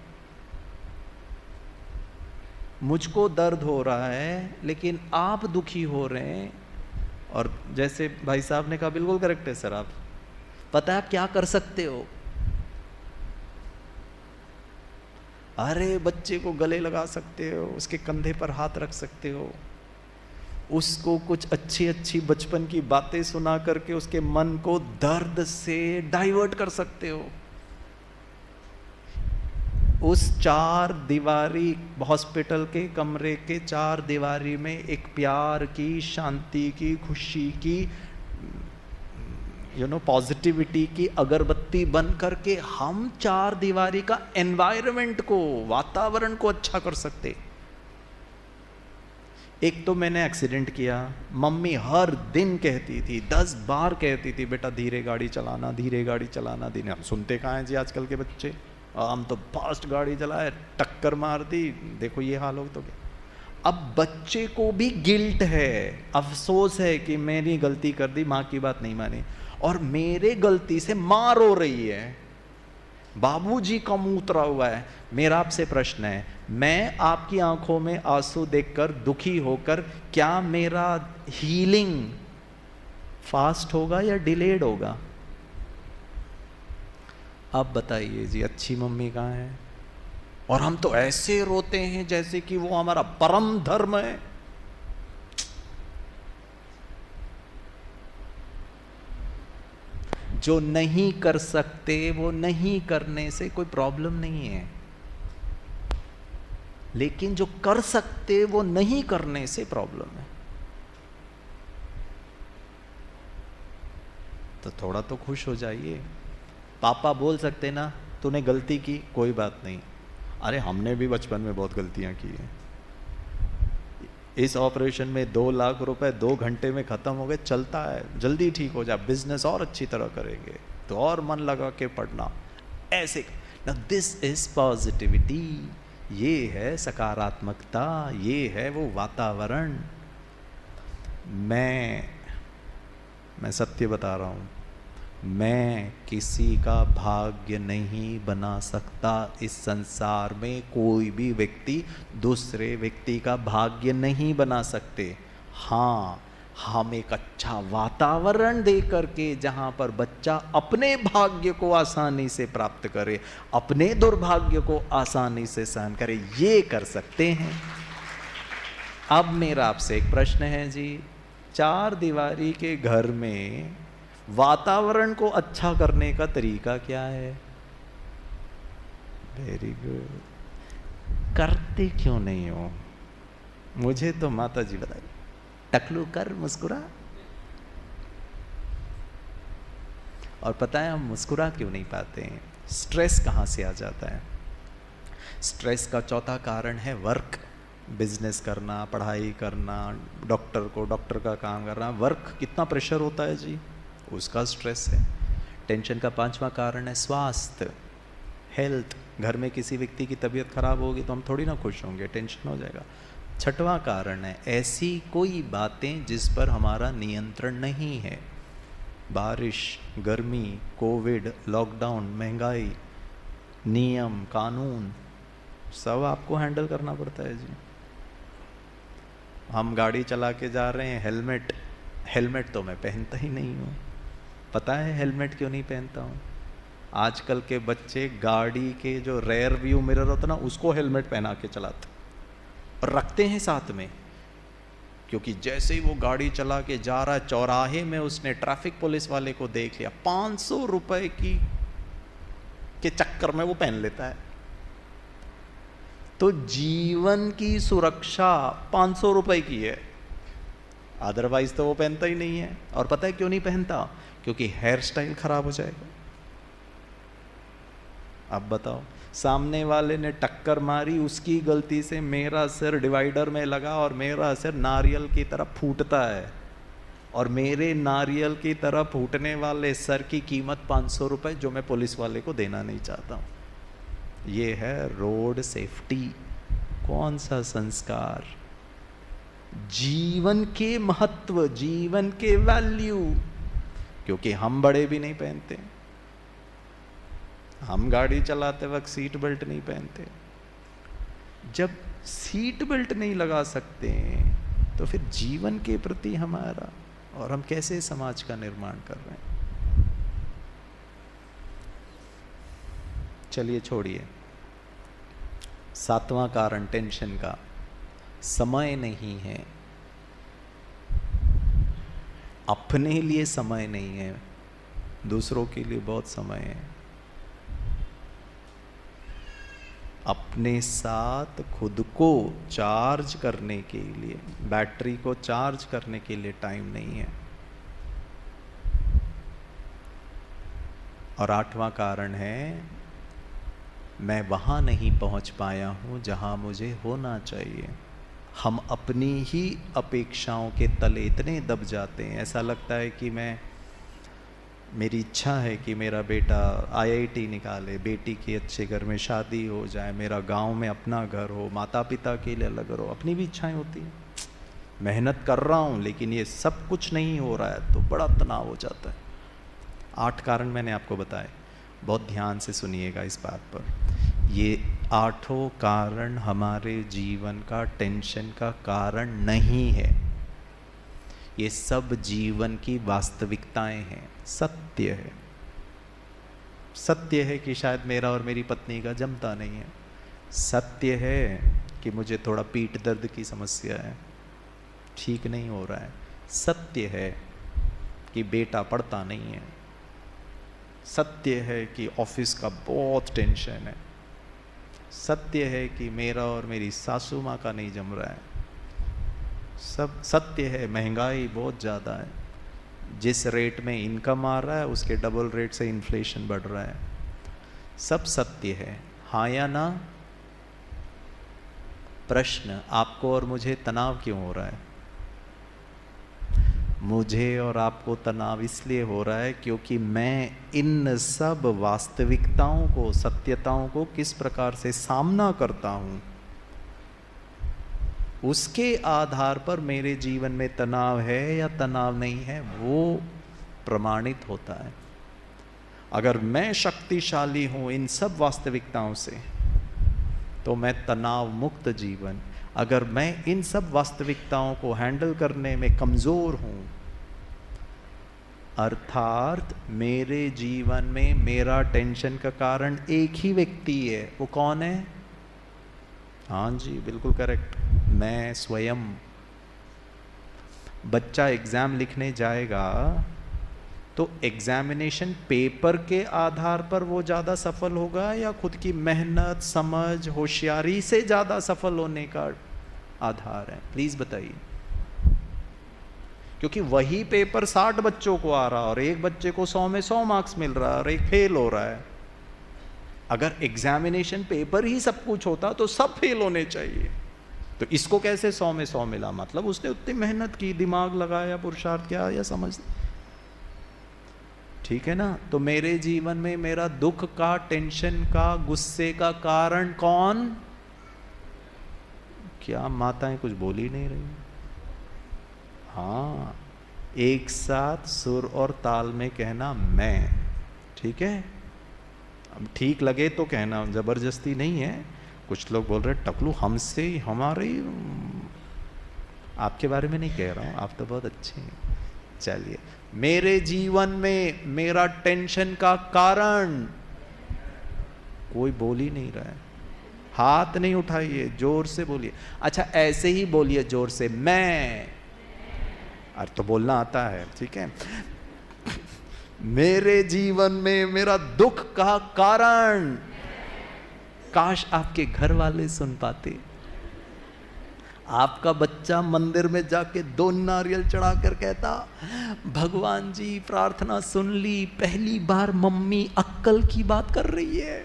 मुझको दर्द हो रहा है लेकिन आप दुखी हो रहे हैं, और जैसे भाई साहब ने कहा बिल्कुल करेक्ट है सर, आप पता है आप क्या कर सकते हो? अरे बच्चे को गले लगा सकते हो, उसके कंधे पर हाथ रख सकते हो, उसको कुछ अच्छी अच्छी बचपन की बातें सुना करके उसके मन को दर्द से डाइवर्ट कर सकते हो। उस चार दीवारी हॉस्पिटल के कमरे के चार दीवारी में एक प्यार की, शांति की, खुशी की, पॉजिटिविटी की अगरबत्ती बन करके हम चार दीवारी का एनवायरनमेंट को, वातावरण को अच्छा कर सकते। एक तो मैंने एक्सीडेंट किया, मम्मी हर दिन कहती थी, 10 बार कहती थी, बेटा धीरे गाड़ी चलाना, धीरे गाड़ी चलाना। धीरे, हम सुनते कहाँ हैं जी आजकल के बच्चे, हम तो फास्ट गाड़ी चलाए, टक्कर मार दी, देखो ये हाल हो तो क्या। अब बच्चे को भी गिल्ट है, अफसोस है कि मैंने गलती कर दी, माँ की बात नहीं मानी, और मेरे गलती से माँ रो रही है, बाबूजी का मुंह उतरा हुआ है। मेरा आपसे प्रश्न है, मैं आपकी आंखों में आंसू देखकर दुखी होकर, क्या मेरा हीलिंग फास्ट होगा या डिलेड होगा? आप बताइए जी, अच्छी मम्मी कहाँ है? और हम तो ऐसे रोते हैं जैसे कि वो हमारा परम धर्म है। जो नहीं कर सकते वो नहीं करने से कोई प्रॉब्लम नहीं है, लेकिन जो कर सकते वो नहीं करने से प्रॉब्लम है। तो थोड़ा तो खुश हो जाइए। पापा बोल सकते ना, तूने गलती की, कोई बात नहीं। अरे हमने भी बचपन में बहुत गलतियां की हैं। इस ऑपरेशन में 2 लाख रुपए 2 घंटे में खत्म हो गए, चलता है, जल्दी ठीक हो जा, बिजनेस और अच्छी तरह करेंगे तो और मन लगा के पढ़ना, ऐसे। ना दिस इज पॉजिटिविटी, ये है सकारात्मकता, ये है वो वातावरण। मैं सत्य बता रहा हूँ, मैं किसी का भाग्य नहीं बना सकता। इस संसार में कोई भी व्यक्ति दूसरे व्यक्ति का भाग्य नहीं बना सकते। हाँ, हम एक अच्छा वातावरण दे करके, जहाँ पर बच्चा अपने भाग्य को आसानी से प्राप्त करे, अपने दुर्भाग्य को आसानी से सहन करे, ये कर सकते हैं। अब मेरा आपसे एक प्रश्न है जी, 4 दीवारी के घर में वातावरण को अच्छा करने का तरीका क्या है? Very good. करते क्यों नहीं हो? मुझे तो माता जी बताइए, टकलू कर, मुस्कुरा। और पता है हम मुस्कुरा क्यों नहीं पाते हैं? स्ट्रेस कहाँ से आ जाता है? स्ट्रेस का चौथा कारण है वर्क, बिजनेस करना, पढ़ाई करना, डॉक्टर का काम करना। वर्क कितना प्रेशर होता है जी, उसका स्ट्रेस है। टेंशन का 5वां कारण है स्वास्थ्य, हेल्थ, घर में किसी व्यक्ति की तबीयत खराब होगी तो हम थोड़ी ना खुश होंगे, टेंशन हो जाएगा। छठवां कारण है ऐसी कोई बातें जिस पर हमारा नियंत्रण नहीं है। बारिश, गर्मी, कोविड, लॉकडाउन, महंगाई, नियम कानून, सब आपको हैंडल करना पड़ता है जी। हम गाड़ी चला के जा रहे हैं, हेलमेट तो मैं पहनता ही नहीं हूँ। पता है हेलमेट क्यों नहीं पहनता हूँ? आजकल के बच्चे गाड़ी के जो रेयर व्यू मिरर होता ना, उसको हेलमेट पहना के चलाते और रखते हैं साथ में, क्योंकि जैसे ही वो गाड़ी चला के जा रहा है चौराहे में, उसने ट्रैफिक पुलिस वाले को देख लिया, 500 रुपए के चक्कर में वो पहन लेता है। तो जीवन की सुरक्षा 500 रुपए की है, अदरवाइज तो वो पहनता ही नहीं है। और पता है क्यों नहीं पहनता? क्योंकि हेयर स्टाइल खराब हो जाएगा। अब बताओ, सामने वाले ने टक्कर मारी, उसकी गलती से मेरा सिर डिवाइडर में लगा और मेरा सिर नारियल की तरह फूटता है, और मेरे नारियल की तरह फूटने वाले सर की कीमत 500 रुपए, जो मैं पुलिस वाले को देना नहीं चाहता हूँ। ये है रोड सेफ्टी। कौन सा संस्कार? जीवन के महत्व, जीवन के वैल्यू। क्योंकि हम बड़े भी नहीं पहनते, हम गाड़ी चलाते वक्त सीट बेल्ट नहीं पहनते। जब सीट बेल्ट नहीं लगा सकते तो फिर जीवन के प्रति हमारा, और हम कैसे समाज का निर्माण कर रहे हैं? चलिए छोड़िए। 7वां कारण टेंशन का, समय नहीं है। अपने लिए समय नहीं है, दूसरों के लिए बहुत समय है। अपने साथ खुद को चार्ज करने के लिए, बैटरी को चार्ज करने के लिए टाइम नहीं है। और 8वां कारण है, मैं वहाँ नहीं पहुँच पाया हूँ जहाँ मुझे होना चाहिए। हम अपनी ही अपेक्षाओं के तले इतने दब जाते हैं, ऐसा लगता है कि मेरी इच्छा है कि मेरा बेटा IIT निकाले, बेटी की अच्छे घर में शादी हो जाए, मेरा गांव में अपना घर हो, माता पिता के लिए अलग घर हो। अपनी भी इच्छाएं होती हैं। मेहनत कर रहा हूँ लेकिन ये सब कुछ नहीं हो रहा है तो बड़ा तनाव हो जाता है। 8 कारण मैंने आपको बताए, बहुत ध्यान से सुनिएगा इस बात पर। ये 8 कारण हमारे जीवन का टेंशन का कारण नहीं है। ये सब जीवन की वास्तविकताएं हैं, सत्य है। सत्य है कि शायद मेरा और मेरी पत्नी का जमता नहीं है। सत्य है कि मुझे थोड़ा पीठ दर्द की समस्या है, ठीक नहीं हो रहा है। सत्य है कि बेटा पढ़ता नहीं है। सत्य है कि ऑफिस का बहुत टेंशन है। सत्य है कि मेरा और मेरी सासू माँ का नहीं जम रहा है। सब सत्य है, महंगाई बहुत ज़्यादा है, जिस रेट में इनकम आ रहा है उसके डबल रेट से इन्फ्लेशन बढ़ रहा है। सब सत्य है, हाँ या ना? प्रश्न, आपको और मुझे तनाव क्यों हो रहा है? मुझे और आपको तनाव इसलिए हो रहा है क्योंकि मैं इन सब वास्तविकताओं को, सत्यताओं को किस प्रकार से सामना करता हूँ, उसके आधार पर मेरे जीवन में तनाव है या तनाव नहीं है वो प्रमाणित होता है। अगर मैं शक्तिशाली हूँ इन सब वास्तविकताओं से तो मैं तनाव मुक्त जीवन, अगर मैं इन सब वास्तविकताओं को हैंडल करने में कमज़ोर हूँ, अर्थात मेरे जीवन में मेरा टेंशन का कारण एक ही व्यक्ति है। वो कौन है? हाँ जी, बिल्कुल करेक्ट, मैं स्वयं। बच्चा एग्ज़ाम लिखने जाएगा तो एग्जामिनेशन पेपर के आधार पर वो ज़्यादा सफल होगा या खुद की मेहनत, समझ, होशियारी से ज़्यादा सफल होने का आधार है? प्लीज़ बताइए। क्योंकि वही पेपर 60 बच्चों को आ रहा और एक बच्चे को 100 में 100 मार्क्स मिल रहा है और एक फेल हो रहा है। अगर एग्जामिनेशन पेपर ही सब कुछ होता तो सब फेल होने चाहिए। तो इसको कैसे 100 में 100 मिला? मतलब उसने उतनी मेहनत की, दिमाग लगाया, पुरुषार्थ किया या समझ। ठीक है ना? तो मेरे जीवन में मेरा दुख का, टेंशन का, गुस्से का कारण कौन? क्या माताएं कुछ बोल ही नहीं रही? हाँ, एक साथ सुर और ताल में कहना मैं, ठीक है? अब ठीक लगे तो कहना, जबरदस्ती नहीं है। कुछ लोग बोल रहे टकलू हमसे हमारे, आपके बारे में नहीं कह रहा हूं, आप तो बहुत अच्छे हैं। चलिए, मेरे जीवन में मेरा टेंशन का कारण, कोई बोल ही नहीं रहा है, हाथ नहीं उठाइए, जोर से बोलिए। अच्छा ऐसे ही बोलिए जोर से, मैं। अरे तो बोलना आता है, ठीक है? मेरे जीवन में मेरा दुख का कारण, काश आपके घर वाले सुन पाते। आपका बच्चा मंदिर में जाके 2 नारियल चढ़ाकर कहता, भगवान जी प्रार्थना सुन ली, पहली बार मम्मी अक्कल की बात कर रही है।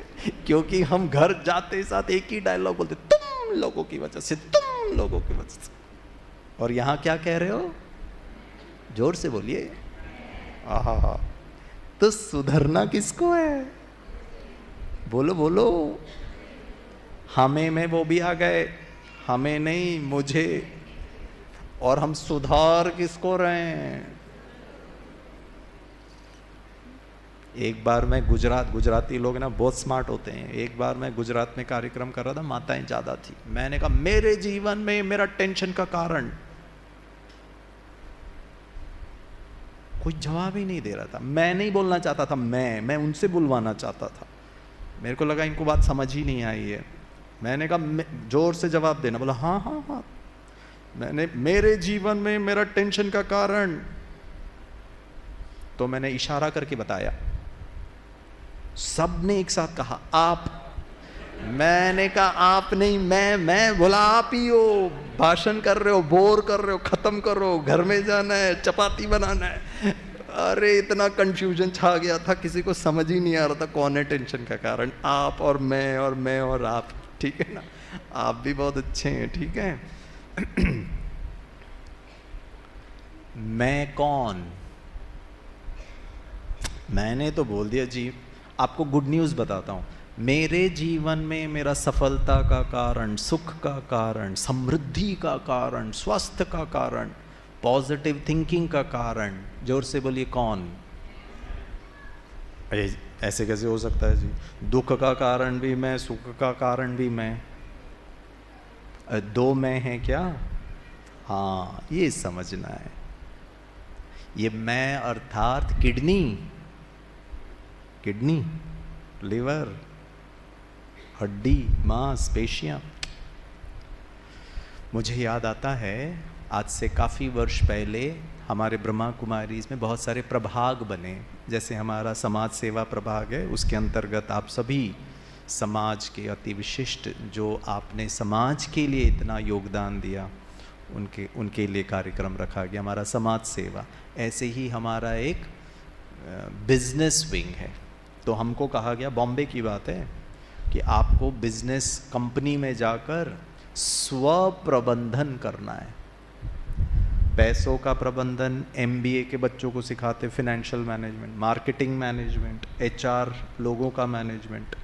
क्योंकि हम घर जाते साथ एक ही डायलॉग बोलते, तुम लोगों की वजह से, तुम लोगों की वजह से। और यहां क्या कह रहे हो? जोर से बोलिए। आहा, तो सुधरना किसको है? बोलो बोलो। हमें में वो भी आ गए, हमें नहीं मुझे। और हम सुधार किसको रहे हैं? एक बार मैं गुजराती लोग ना बहुत स्मार्ट होते हैं। एक बार मैं गुजरात में कार्यक्रम कर रहा था, माताएं ज्यादा थी। मैंने कहा मेरे जीवन में मेरा टेंशन का कारण, कोई जवाब ही नहीं दे रहा था। मैं नहीं बोलना चाहता था, मैं उनसे बुलवाना चाहता था। मेरे को लगा इनको बात समझ ही नहीं आई है। मैंने कहा जोर से जवाब देना। बोला हाँ हाँ हाँ। मैंने मेरे जीवन में मेरा टेंशन का कारण, तो मैंने इशारा करके बताया। सबने एक साथ कहा आप। मैंने कहा आप नहीं, मैं। बोला आप ही हो, भाषण कर रहे हो, बोर कर रहे हो, खत्म करो, घर में जाना है, चपाती बनाना है। अरे इतना कंफ्यूजन छा गया था, किसी को समझ ही नहीं आ रहा था कौन है टेंशन का कारण। आप और मैं और आप, ठीक है ना? आप भी बहुत अच्छे हैं, ठीक है? मैं कौन? मैंने तो बोल दिया जी। आपको गुड न्यूज़ बताता हूँ। मेरे जीवन में मेरा सफलता का कारण, सुख का कारण, समृद्धि का कारण, स्वास्थ्य का कारण, पॉजिटिव थिंकिंग का कारण, जोर से बोलिए कौन? ऐसे कैसे हो सकता है जी? दुख का कारण भी मैं, सुख का कारण भी मैं। 2 मैं हैं क्या? हाँ, ये समझना है। ये मैं अर्थात किडनी, लिवर, हड्डी, मांस, पेशियां। मुझे याद आता है, आज से काफ़ी वर्ष पहले हमारे ब्रह्मा कुमारी में बहुत सारे प्रभाग बने। जैसे हमारा समाज सेवा प्रभाग है, उसके अंतर्गत आप सभी समाज के अति विशिष्ट, जो आपने समाज के लिए इतना योगदान दिया, उनके लिए कार्यक्रम रखा गया, हमारा समाज सेवा। ऐसे ही हमारा एक बिजनेस विंग है। तो हमको कहा गया, बॉम्बे की बात है, कि आपको बिजनेस कंपनी में जाकर स्वप्रबंधन करना है। पैसों का प्रबंधन MBA के बच्चों को सिखाते, financial management, marketing management, HR लोगों का management,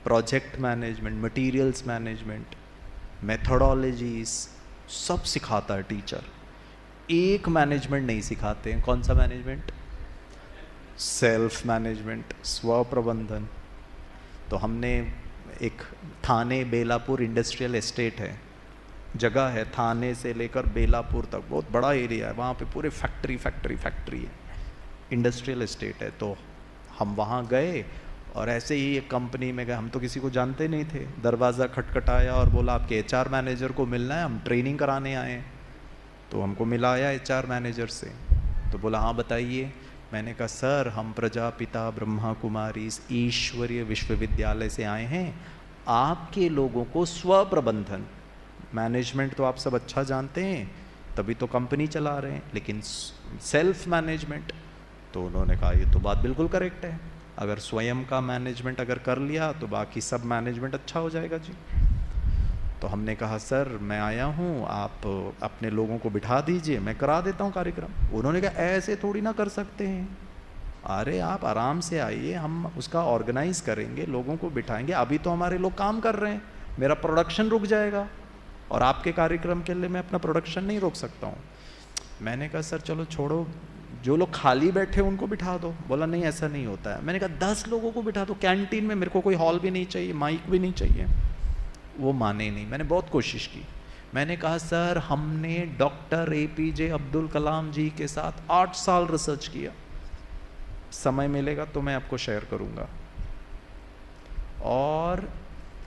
project management, materials management, methodologies, सब सिखाता है टीचर। एक मैनेजमेंट नहीं सिखाते हैं। कौन सा मैनेजमेंट? सेल्फ मैनेजमेंट, स्व प्रबंधन। तो हमने एक थाने बेलापुर इंडस्ट्रियल एस्टेट है, जगह है, थाने से लेकर बेलापुर तक बहुत बड़ा एरिया है। वहाँ पे पूरे फैक्ट्री है, इंडस्ट्रियल एस्टेट है। तो हम वहाँ गए और ऐसे ही एक कंपनी में गए। हम तो किसी को जानते नहीं थे। दरवाज़ा खटखटाया और बोला आपके HR मैनेजर को मिलना है, हम ट्रेनिंग कराने आए हैं। तो हमको मिलाया HR मैनेजर से। तो बोला हाँ बताइए। मैंने कहा सर हम प्रजापिता ब्रह्मा कुमारी ईश्वरीय विश्वविद्यालय से आए हैं। आपके लोगों को स्वप्रबंधन, मैनेजमेंट तो आप सब अच्छा जानते हैं, तभी तो कंपनी चला रहे हैं, लेकिन सेल्फ मैनेजमेंट। तो उन्होंने कहा ये तो बात बिल्कुल करेक्ट है, अगर स्वयं का मैनेजमेंट अगर कर लिया तो बाकी सब मैनेजमेंट अच्छा हो जाएगा जी। तो हमने कहा सर मैं आया हूँ, आप अपने लोगों को बिठा दीजिए, मैं करा देता हूँ कार्यक्रम। उन्होंने कहा ऐसे थोड़ी ना कर सकते हैं, अरे आप आराम से आइए, हम उसका ऑर्गेनाइज करेंगे, लोगों को बिठाएंगे। अभी तो हमारे लोग काम कर रहे हैं, मेरा प्रोडक्शन रुक जाएगा और आपके कार्यक्रम के लिए मैं अपना प्रोडक्शन नहीं रोक सकता हूँ। मैंने कहा सर चलो छोड़ो, जो लोग खाली बैठे उनको बिठा दो। बोला नहीं ऐसा नहीं होता है। मैंने कहा 10 लोगों को बिठा दो कैंटीन में, मेरे को कोई हॉल भी नहीं चाहिए, माइक भी नहीं चाहिए। वो माने नहीं। मैंने बहुत कोशिश की। मैंने कहा सर हमने डॉक्टर APJ अब्दुल कलाम जी के साथ 8 साल रिसर्च किया, समय मिलेगा तो मैं आपको शेयर करूंगा। और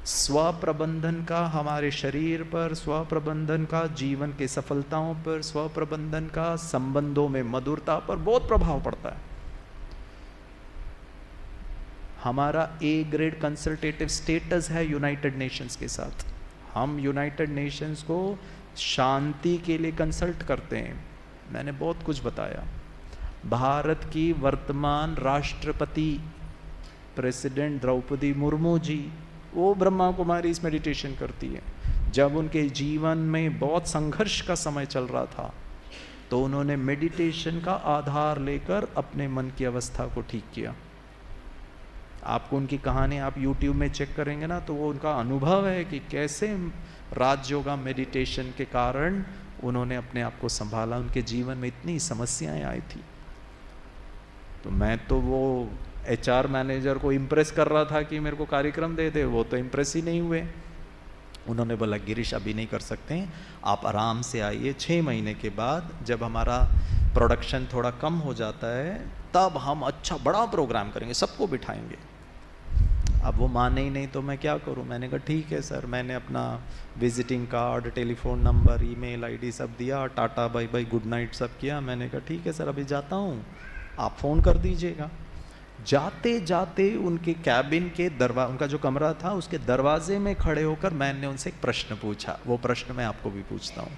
स्वप्रबंधन का हमारे शरीर पर, स्वप्रबंधन का जीवन के सफलताओं पर, स्वप्रबंधन का संबंधों में मधुरता पर बहुत प्रभाव पड़ता है। हमारा A ग्रेड कंसल्टेटिव स्टेटस है यूनाइटेड नेशंस के साथ। हम यूनाइटेड नेशंस को शांति के लिए कंसल्ट करते हैं। मैंने बहुत कुछ बताया। भारत की वर्तमान राष्ट्रपति प्रेसिडेंट द्रौपदी मुर्मू जी, वो ब्रह्मा कुमारी इस मेडिटेशन करती है। जब उनके जीवन में बहुत संघर्ष का समय चल रहा था तो उन्होंने मेडिटेशन का आधार लेकर अपने मन की अवस्था को ठीक किया। आपको उनकी कहानी आप YouTube में चेक करेंगे ना, तो वो उनका अनुभव है कि कैसे राजयोगा मेडिटेशन के कारण उन्होंने अपने आप को संभाला। उनके जीवन में इतनी समस्याएं आई थी। तो मैं तो वो HR मैनेजर को इम्प्रेस कर रहा था कि मेरे को कार्यक्रम दे दे, वो तो इम्प्रेस ही नहीं हुए। उन्होंने बोला गिरीश अभी नहीं कर सकते, आप आराम से आइए, 6 महीने के बाद जब हमारा प्रोडक्शन थोड़ा कम हो जाता है तब हम अच्छा बड़ा प्रोग्राम करेंगे, सबको बिठाएंगे। अब वो माने ही नहीं तो मैं क्या करूं। मैंने कहा ठीक है सर। मैंने अपना visiting card, telephone number, email ID सब दिया, tata bye bye good night सब किया। मैंने कहा ठीक है सर अभी जाता हूं, आप फ़ोन कर दीजिएगा। जाते जाते उनके कैबिन के उनका जो कमरा था उसके दरवाजे में खड़े होकर मैंने उनसे एक प्रश्न पूछा। वो प्रश्न मैं आपको भी पूछता हूँ।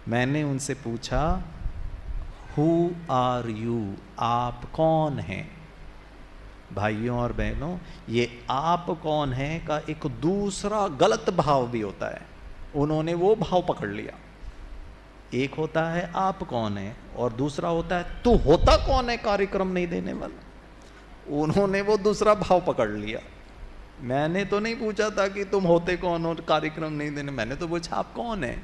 मैंने उनसे पूछा हु आर यू, आप कौन हैं। भाइयों और बहनों, ये आप कौन है का एक दूसरा गलत भाव भी होता है। उन्होंने वो भाव पकड़ लिया। एक होता है आप कौन है और दूसरा होता है तू होता कौन है कार्यक्रम नहीं देने वाला। उन्होंने वो दूसरा भाव पकड़ लिया। मैंने तो नहीं पूछा था कि तुम होते कौन हो कार्यक्रम नहीं देने, मैंने तो पूछा आप कौन है।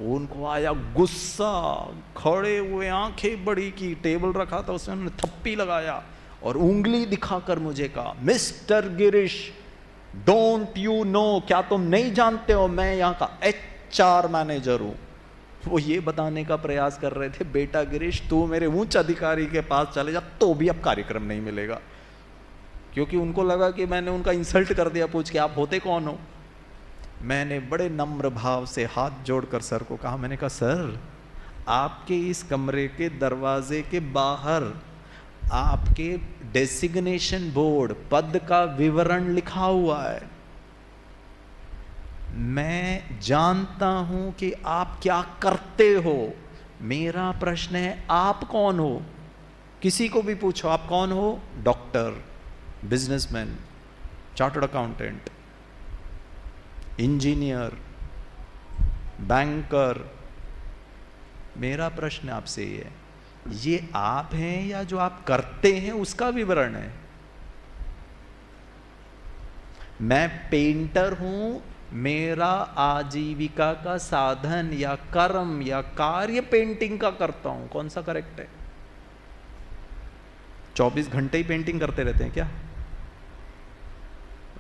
उनको आया गुस्सा, खड़े हुए आंखें बड़ी की, टेबल रखा था उसने उन्होंने थप्पी लगाया और उंगली दिखाकर मुझे कहा mister Girish don't you know, क्या तुम नहीं जानते हो मैं यहाँ का HR मैनेजर हूँ। वो ये बताने का प्रयास कर रहे थे बेटा गिरीश तू मेरे उच्च अधिकारी के पास चले जा तो भी अब कार्यक्रम नहीं मिलेगा। क्योंकि उनको लगा कि मैंने उनका इंसल्ट कर दिया पूछ के आप होते कौन हो। मैंने बड़े नम्र भाव से हाथ जोड़कर सर को कहा, मैंने कहा सर आपके इस कमरे के दरवाजे के बाहर आपके डेसिग्नेशन बोर्ड, पद का विवरण लिखा हुआ है। मैं जानता हूं कि आप क्या करते हो। मेरा प्रश्न है आप कौन हो। किसी को भी पूछो आप कौन हो, doctor, businessman, chartered accountant, engineer, banker. मेरा प्रश्न आपसे ये आप हैं या जो आप करते हैं उसका विवरण है। मैं पेंटर हूं, मेरा आजीविका का साधन या कर्म या कार्य पेंटिंग का करता हूं, कौन सा करेक्ट है। 24 घंटे ही पेंटिंग करते रहते हैं क्या,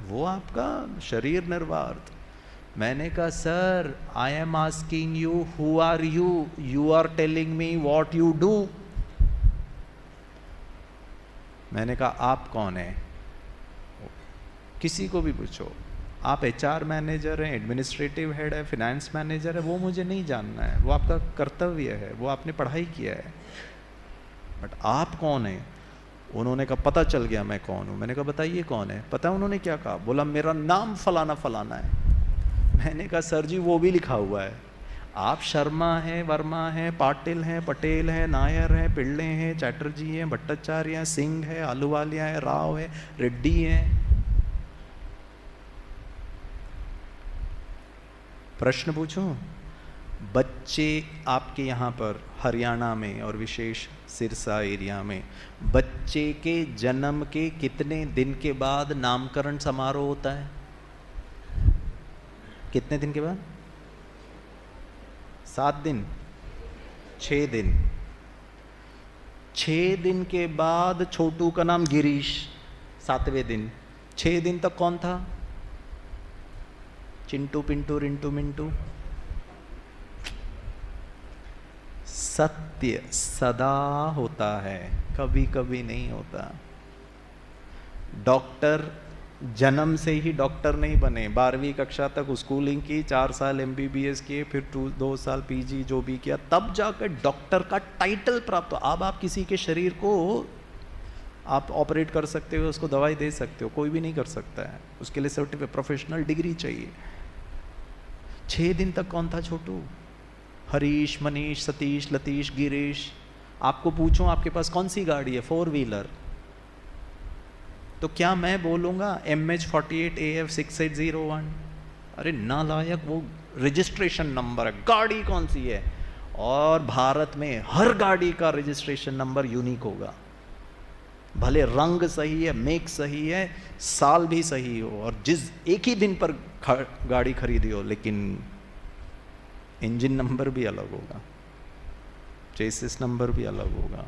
वो आपका शरीर निर्वार्थ। मैंने कहा sir I am asking you who are you, you are telling me what you do. मैंने कहा आप कौन है। किसी को भी पूछो, आप HR मैनेजर हैं, एडमिनिस्ट्रेटिव हेड है, फिनेंस मैनेजर है, वो मुझे नहीं जानना है, वो आपका कर्तव्य है, वो आपने पढ़ाई किया है, बट आप कौन है। उन्होंने कहा पता चल गया मैं कौन हूँ। मैंने कहा बताइए कौन है। पता है उन्होंने क्या कहा, बोला मेरा नाम फलाना फलाना है। मैंने कहा सर जी वो भी लिखा हुआ है, आप शर्मा हैं, वर्मा हैं, पाटिल हैं, पटेल हैं, नायर हैं, पिल्ले हैं, चैटर्जी हैं, भट्टाचार्य हैं, सिंह है, आलूवालिया है, राव है, रेड्डी हैं। प्रश्न पूछूं, बच्चे आपके यहाँ पर हरियाणा में और विशेष सिरसा एरिया में बच्चे के जन्म के कितने दिन के बाद नामकरण समारोह होता है? कितने दिन के बाद? 7 दिन, 6 दिन। 6 दिन के बाद छोटू का नाम गिरीश, 7वें दिन। 6 दिन तक कौन था? चिंटू पिंटू रिंटू मिंटू। सत्य सदा होता है, कभी कभी नहीं होता। डॉक्टर जन्म से ही डॉक्टर नहीं बने, 12वीं कक्षा तक स्कूलिंग की, 4 साल MBBS किए, फिर 2 साल PG जो भी किया, तब जाकर डॉक्टर का टाइटल प्राप्त हो। अब आप किसी के शरीर को आप ऑपरेट कर सकते हो, उसको दवाई दे सकते हो, कोई भी नहीं कर सकता है, उसके लिए सर्टिफिकेट प्रोफेशनल डिग्री चाहिए। 6 दिन तक कौन था छोटू? हरीश, मनीष, सतीश, लतीश, गिरीश। आपको पूछूं आपके पास कौन सी गाड़ी है? 4 व्हीलर। तो क्या मैं बोलूंगा MH48AF6801? अरे नालायक, वो रजिस्ट्रेशन नंबर है, गाड़ी कौन सी है? और भारत में हर गाड़ी का रजिस्ट्रेशन नंबर यूनिक होगा, भले रंग सही है, मेक सही है, साल भी सही हो, और जिस एक ही दिन पर गाड़ी खरीदी हो, लेकिन इंजन नंबर भी अलग होगा, चेसिस नंबर भी अलग होगा।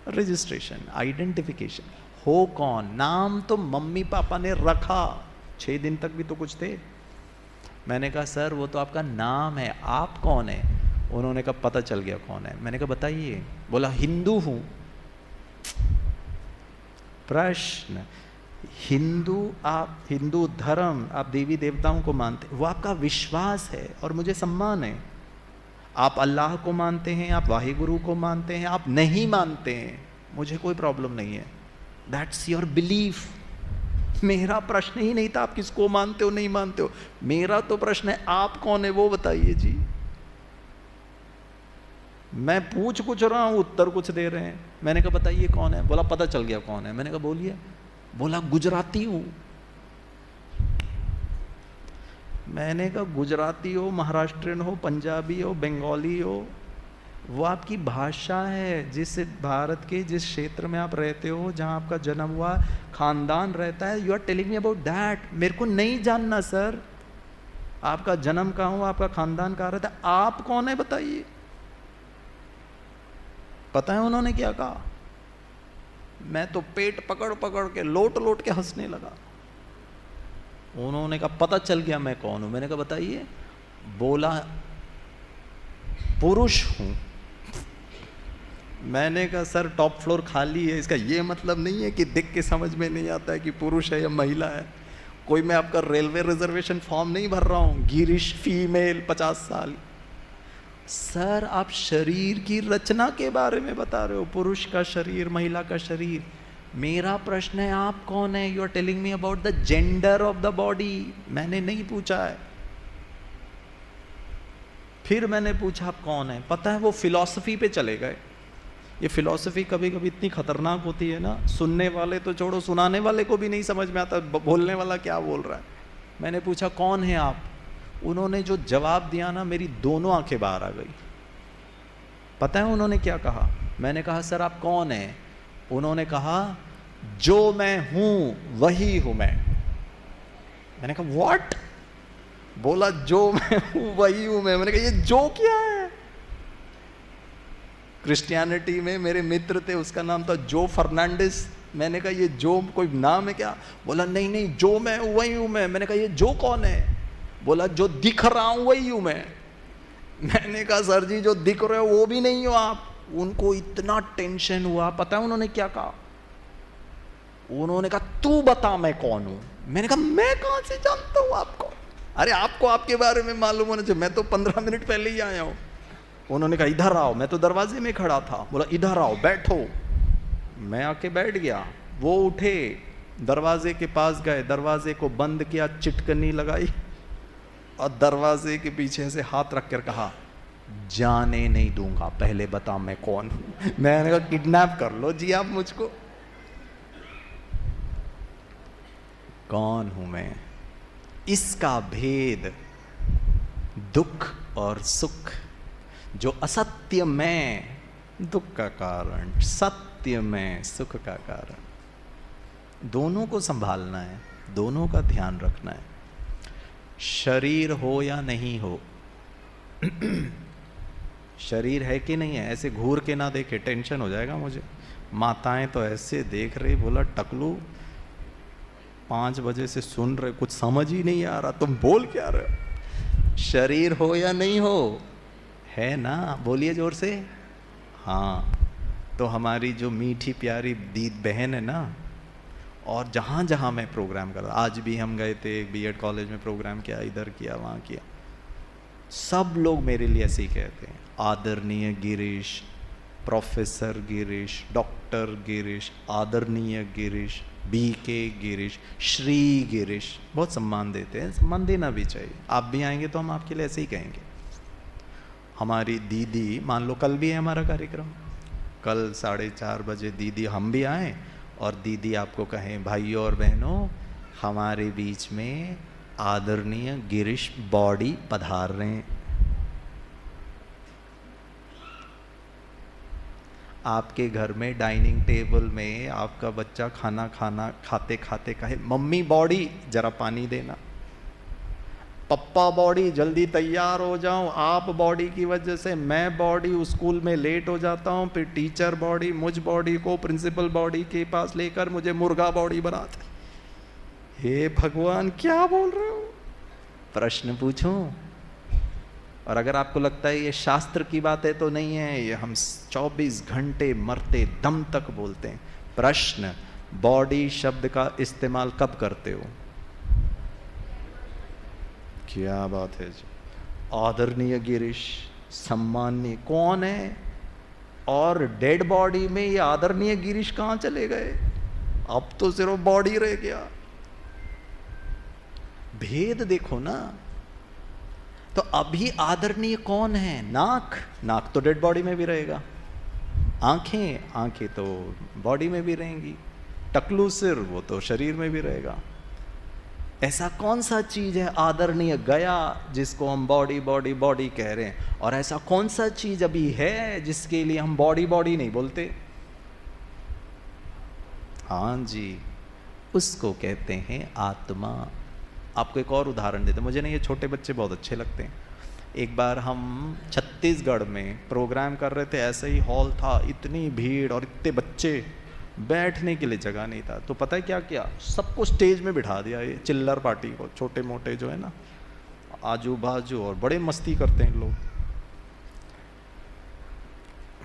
रजिस्ट्रेशन, आइडेंटिफिकेशन हो कौन? नाम तो मम्मी पापा ने रखा, 6 दिन तक भी तो कुछ थे। मैंने कहा सर वो तो आपका नाम है, आप कौन है? उन्होंने कहा पता चल गया कौन है। मैंने कहा बताइए। बोला हिंदू हूं। प्रश्न, हिंदू, आप हिंदू धर्म, आप देवी देवताओं को मानते, वो आपका विश्वास है और मुझे सम्मान है। आप अल्लाह को मानते हैं, आप वाहिगुरु को मानते हैं, आप नहीं मानते हैं, मुझे कोई प्रॉब्लम नहीं है, दैट्स योर बिलीफ। मेरा प्रश्न ही नहीं था आप किसको मानते हो नहीं मानते हो, मेरा तो प्रश्न है आप कौन है वो बताइए जी। मैं पूछ कुछ रहा हूं, उत्तर कुछ दे रहे हैं। मैंने कहा बताइए कौन है? बोला पता चल गया कौन है। मैंने कहा बोलिए। बोला गुजराती हूं। मैंने कहा गुजराती हो, महाराष्ट्रियन हो, पंजाबी हो, बंगाली हो, वो आपकी भाषा है। जिस भारत के जिस क्षेत्र में आप रहते हो, जहां आपका जन्म हुआ, खानदान रहता है, you are telling me about that. मेरे को नहीं जानना सर आपका जन्म कहाँ हुआ, आपका खानदान कहाँ रहता है, आप कौन है बताइए। पता है उन्होंने क्या कहा? मैं तो पेट पकड़ पकड़ के लोट लोट के हंसने लगा। उन्होंने कहा पता चल गया मैं कौन हूं। मैंने कहा बताइए। बोला पुरुष हूं। मैंने कहा सर टॉप फ्लोर खाली है, इसका ये मतलब नहीं है कि देख के समझ में नहीं आता है कि पुरुष है या महिला है। कोई मैं आपका रेलवे रिजर्वेशन फॉर्म नहीं भर रहा हूं, गिरीश फीमेल 50 साल। सर आप शरीर की रचना के बारे में बता रहे हो, पुरुष का शरीर, महिला का शरीर। मेरा प्रश्न है आप कौन है? You are telling me about the gender of the body. मैंने नहीं पूछा है। फिर मैंने पूछा आप कौन है? पता है वो फिलॉसफी पे चले गए। ये फिलॉसफी कभी कभी इतनी खतरनाक होती है ना, सुनने वाले तो छोड़ो, सुनाने वाले को भी नहीं समझ में आता बोलने वाला क्या बोल रहा है। मैंने पूछा कौन है आप? उन्होंने जो जवाब दिया ना, मेरी दोनों आंखें बाहर आ गई। पता है उन्होंने क्या कहा? मैंने कहा सर आप कौन है? उन्होंने कहा जो मैं हूं वही हूं मैं। मैंने कहा व्हाट? बोला जो मैं हूं वही हूं मैं। मैंने कहा ये जो क्या है? क्रिश्चियनिटी में मेरे मित्र थे, उसका नाम था जो फर्नांडिस। मैंने कहा ये जो कोई नाम है क्या? बोला नहीं नहीं जो मैं हूं वही हूं मैं। मैंने कहा ये जो कौन है? बोला जो दिख रहा हूं वही हूं मैं। मैंने कहा सर जी जो दिख रहे हो वो भी नहीं हो आप। उनको इतना टेंशन हुआ। पता है उन्होंने क्या कहा? उन्होंने कहा तू बता मैं कौन हूं। मैंने कहा मैं कहां से जानता हूं आपको? अरे आपको आपके बारे में मालूम होना चाहिए, मैं तो 15 मिनट पहले ही आया हूं। उन्होंने कहा इधर आओ। मैं तो दरवाजे में खड़ा था। बोला इधर आओ बैठो। मैं आके बैठ गया। वो उठे, दरवाजे के पास गए, दरवाजे को बंद किया, चिटकनी लगाई और दरवाजे के पीछे से हाथ रख कर कहा जाने नहीं दूंगा, पहले बता मैं कौन हूं। मैंने कहा किडनैप कर लो जी आप मुझको। कौन हूं मैं? इसका भेद दुख और सुख जो असत्य में दुख का कारण, सत्य में सुख का कारण, दोनों को संभालना है, दोनों का ध्यान रखना है। शरीर हो या नहीं हो, शरीर है कि नहीं है, ऐसे घूर के ना देखे, टेंशन हो जाएगा मुझे। माताएं तो ऐसे देख रही, बोला टकलू 5 बजे से सुन रहे, कुछ समझ ही नहीं आ रहा, तुम बोल क्या रहे हो। शरीर हो या नहीं हो, है ना, बोलिए जोर से। हाँ, तो हमारी जो मीठी प्यारी दीद बहन है ना, और जहाँ जहाँ मैं प्रोग्राम कर रहा, आज भी हम गए थे बीएड कॉलेज में प्रोग्राम किया, इधर किया वहाँ किया, सब लोग मेरे लिए ऐसे ही कहते हैं, आदरणीय गिरीश, प्रोफेसर गिरीश, डॉक्टर गिरीश, आदरणीय गिरीश, बीके गिरीश, श्री गिरीश, बहुत सम्मान देते हैं, सम्मान देना भी चाहिए। आप भी आएंगे तो हम आपके लिए ऐसे ही कहेंगे। हमारी दीदी, मान लो कल भी है हमारा कार्यक्रम, कल 4:30 बजे दीदी हम भी आए और दीदी आपको कहें, भाइयों और बहनों, हमारे बीच में आदरणीय गिरीश बॉडी पधार रहे हैं। आपके घर में डाइनिंग टेबल में आपका बच्चा खाना खाते खाते कहे, मम्मी बॉडी जरा पानी देना, पप्पा बॉडी जल्दी तैयार हो जाओ, आप बॉडी की वजह से मैं बॉडी स्कूल में लेट हो जाता हूँ, फिर टीचर बॉडी मुझ बॉडी को प्रिंसिपल बॉडी के पास लेकर मुझे मुर्गा बॉडी बनाते। हे भगवान, क्या बोल रहे हो? प्रश्न पूछूं? और अगर आपको लगता है ये शास्त्र की बात है, तो नहीं है, ये हम 24 घंटे मरते दम तक बोलते हैं। प्रश्न, बॉडी शब्द का इस्तेमाल कब करते हो? क्या बात है जी। आदरणीय गिरीश, सम्माननीय कौन है? और डेड बॉडी में ये आदरणीय गिरीश कहाँ चले गए? अब तो सिर्फ बॉडी रह गया। भेद देखो ना। तो अभी आदरणीय कौन है? नाक, नाक तो डेड बॉडी में भी रहेगा। आंखें, आंखें तो बॉडी में भी रहेंगी। टकलू सिर, वो तो शरीर में भी रहेगा। ऐसा कौन सा चीज है आदरणीय गया जिसको हम बॉडी बॉडी बॉडी कह रहे हैं? और ऐसा कौन सा चीज अभी है जिसके लिए हम बॉडी बॉडी नहीं बोलते? हाँ जी, उसको कहते हैं आत्मा। आपको एक और उदाहरण देते हैं, मुझे ना ये छोटे बच्चे बहुत अच्छे लगते हैं। एक बार हम छत्तीसगढ़ में प्रोग्राम कर रहे थे, ऐसे ही हॉल था, इतनी भीड़ और इतने बच्चे, बैठने के लिए जगह नहीं था। तो पता है क्या किया? सबको स्टेज में बिठा दिया, ये चिल्लर पार्टी को, छोटे मोटे जो है ना आजू बाजू, और बड़े मस्ती करते हैं लोग।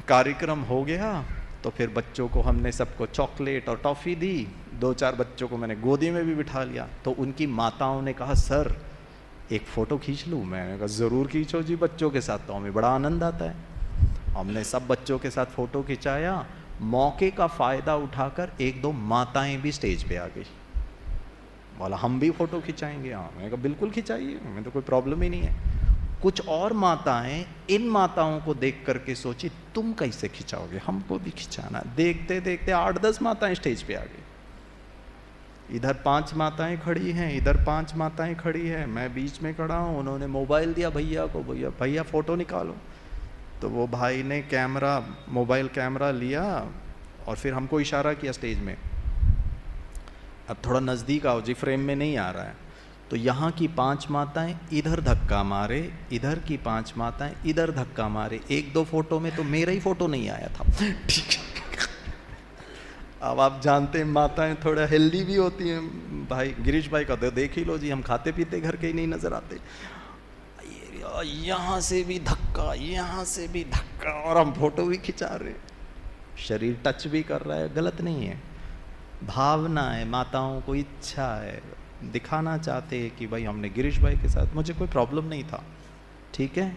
कार्यक्रम हो गया तो फिर बच्चों को हमने सबको चॉकलेट और टॉफ़ी दी। 2-4 बच्चों को मैंने गोदी में भी बिठा लिया। तो उनकी माताओं ने कहा, सर एक फ़ोटो खींच लूँ? मैंने कहा ज़रूर खींचो जी, बच्चों के साथ तो हमें बड़ा आनंद आता है। हमने सब बच्चों के साथ फ़ोटो खिंचाया। मौके का फ़ायदा उठाकर 1-2 माताएं भी स्टेज पे आ गई, बोला हम भी फ़ोटो खिंचाएंगे। हाँ, मैंने कहा बिल्कुल खिंचाइए, हमें तो कोई प्रॉब्लम ही नहीं है। कुछ और माताएं इन माताओं को देख करके सोची, तुम कैसे खिंचाओगे, हमको भी खिंचाना। देखते देखते 8-10 माताएं स्टेज पे आ गई। इधर 5 माताएं खड़ी हैं, इधर 5 माताएं खड़ी हैं, मैं बीच में खड़ा हूँ। उन्होंने मोबाइल दिया भैया को, भैया भैया फ़ोटो निकालो। तो वो भाई ने कैमरा, मोबाइल कैमरा लिया और फिर हमको इशारा किया स्टेज में, अब थोड़ा नज़दीक आओ जी, फ्रेम में नहीं आ रहा है। तो यहाँ की 5 माताएं इधर धक्का मारे, इधर की 5 माताएं इधर धक्का मारे। 1-2 फोटो में तो मेरा ही फोटो नहीं आया था। ठीक है, अब आप जानते हैं माताएं थोड़ा हेल्दी भी होती हैं। भाई गिरीश भाई का तो देख ही लो जी, हम खाते पीते घर के ही नहीं नजर आते। यहाँ से भी धक्का, यहाँ से भी धक्का, और हम फोटो भी खिंचा रहे, शरीर टच भी कर रहा है। गलत नहीं है, भावना है, माताओं को इच्छा है, दिखाना चाहते हैं कि भाई हमने गिरीश भाई के साथ, मुझे कोई प्रॉब्लम नहीं था, ठीक है,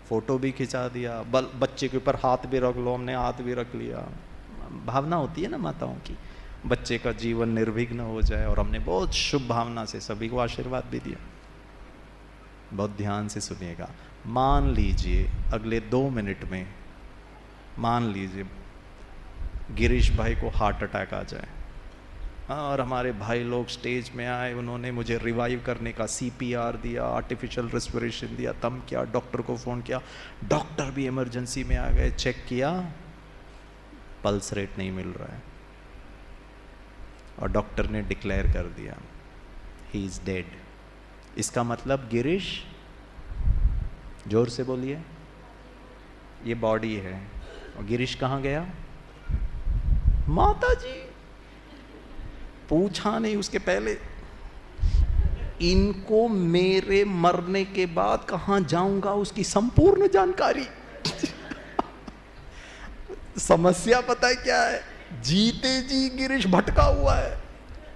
फ़ोटो भी खिंचा दिया, बच्चे के ऊपर हाथ भी रख लो, हमने हाथ भी रख लिया। भावना होती है ना माताओं की, बच्चे का जीवन निर्विघ्न हो जाए, और हमने बहुत शुभ भावना से सभी को आशीर्वाद भी दिया। बहुत ध्यान से सुनिएगा। मान लीजिए अगले 2 मिनट में, मान लीजिए गिरीश भाई को हार्ट अटैक आ जाए, और हमारे भाई लोग स्टेज में आए, उन्होंने मुझे रिवाइव करने का CPR दिया, आर्टिफिशियल रेस्पिरेशन दिया, तब किया, डॉक्टर को फ़ोन किया, डॉक्टर भी इमरजेंसी में आ गए, चेक किया, पल्स रेट नहीं मिल रहा है और डॉक्टर ने डिक्लेयर कर दिया ही इज़ डेड। इसका मतलब गिरीश, जोर से बोलिए, ये बॉडी है और गिरीश कहाँ गया? माता जी। पूछा नहीं उसके पहले, इनको मेरे मरने के बाद कहाँ जाऊंगा उसकी संपूर्ण जानकारी। समस्या पता है क्या है? जीते जी गिरीश भटका हुआ है,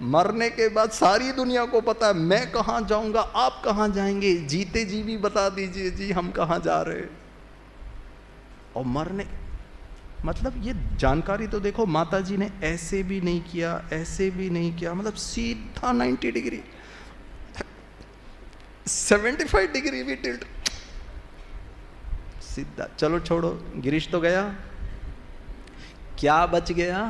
मरने के बाद सारी दुनिया को पता है मैं कहाँ जाऊंगा, आप कहाँ जाएंगे, जीते जी भी बता दीजिए जी हम कहाँ जा रहे हैं। और मरने मतलब ये जानकारी तो देखो, माता जी ने ऐसे भी नहीं किया, ऐसे भी नहीं किया, मतलब सीधा 90 डिग्री 75 डिग्री भी टिल्ट सीधा। चलो छोड़ो, गिरीश तो गया, क्या बच गया?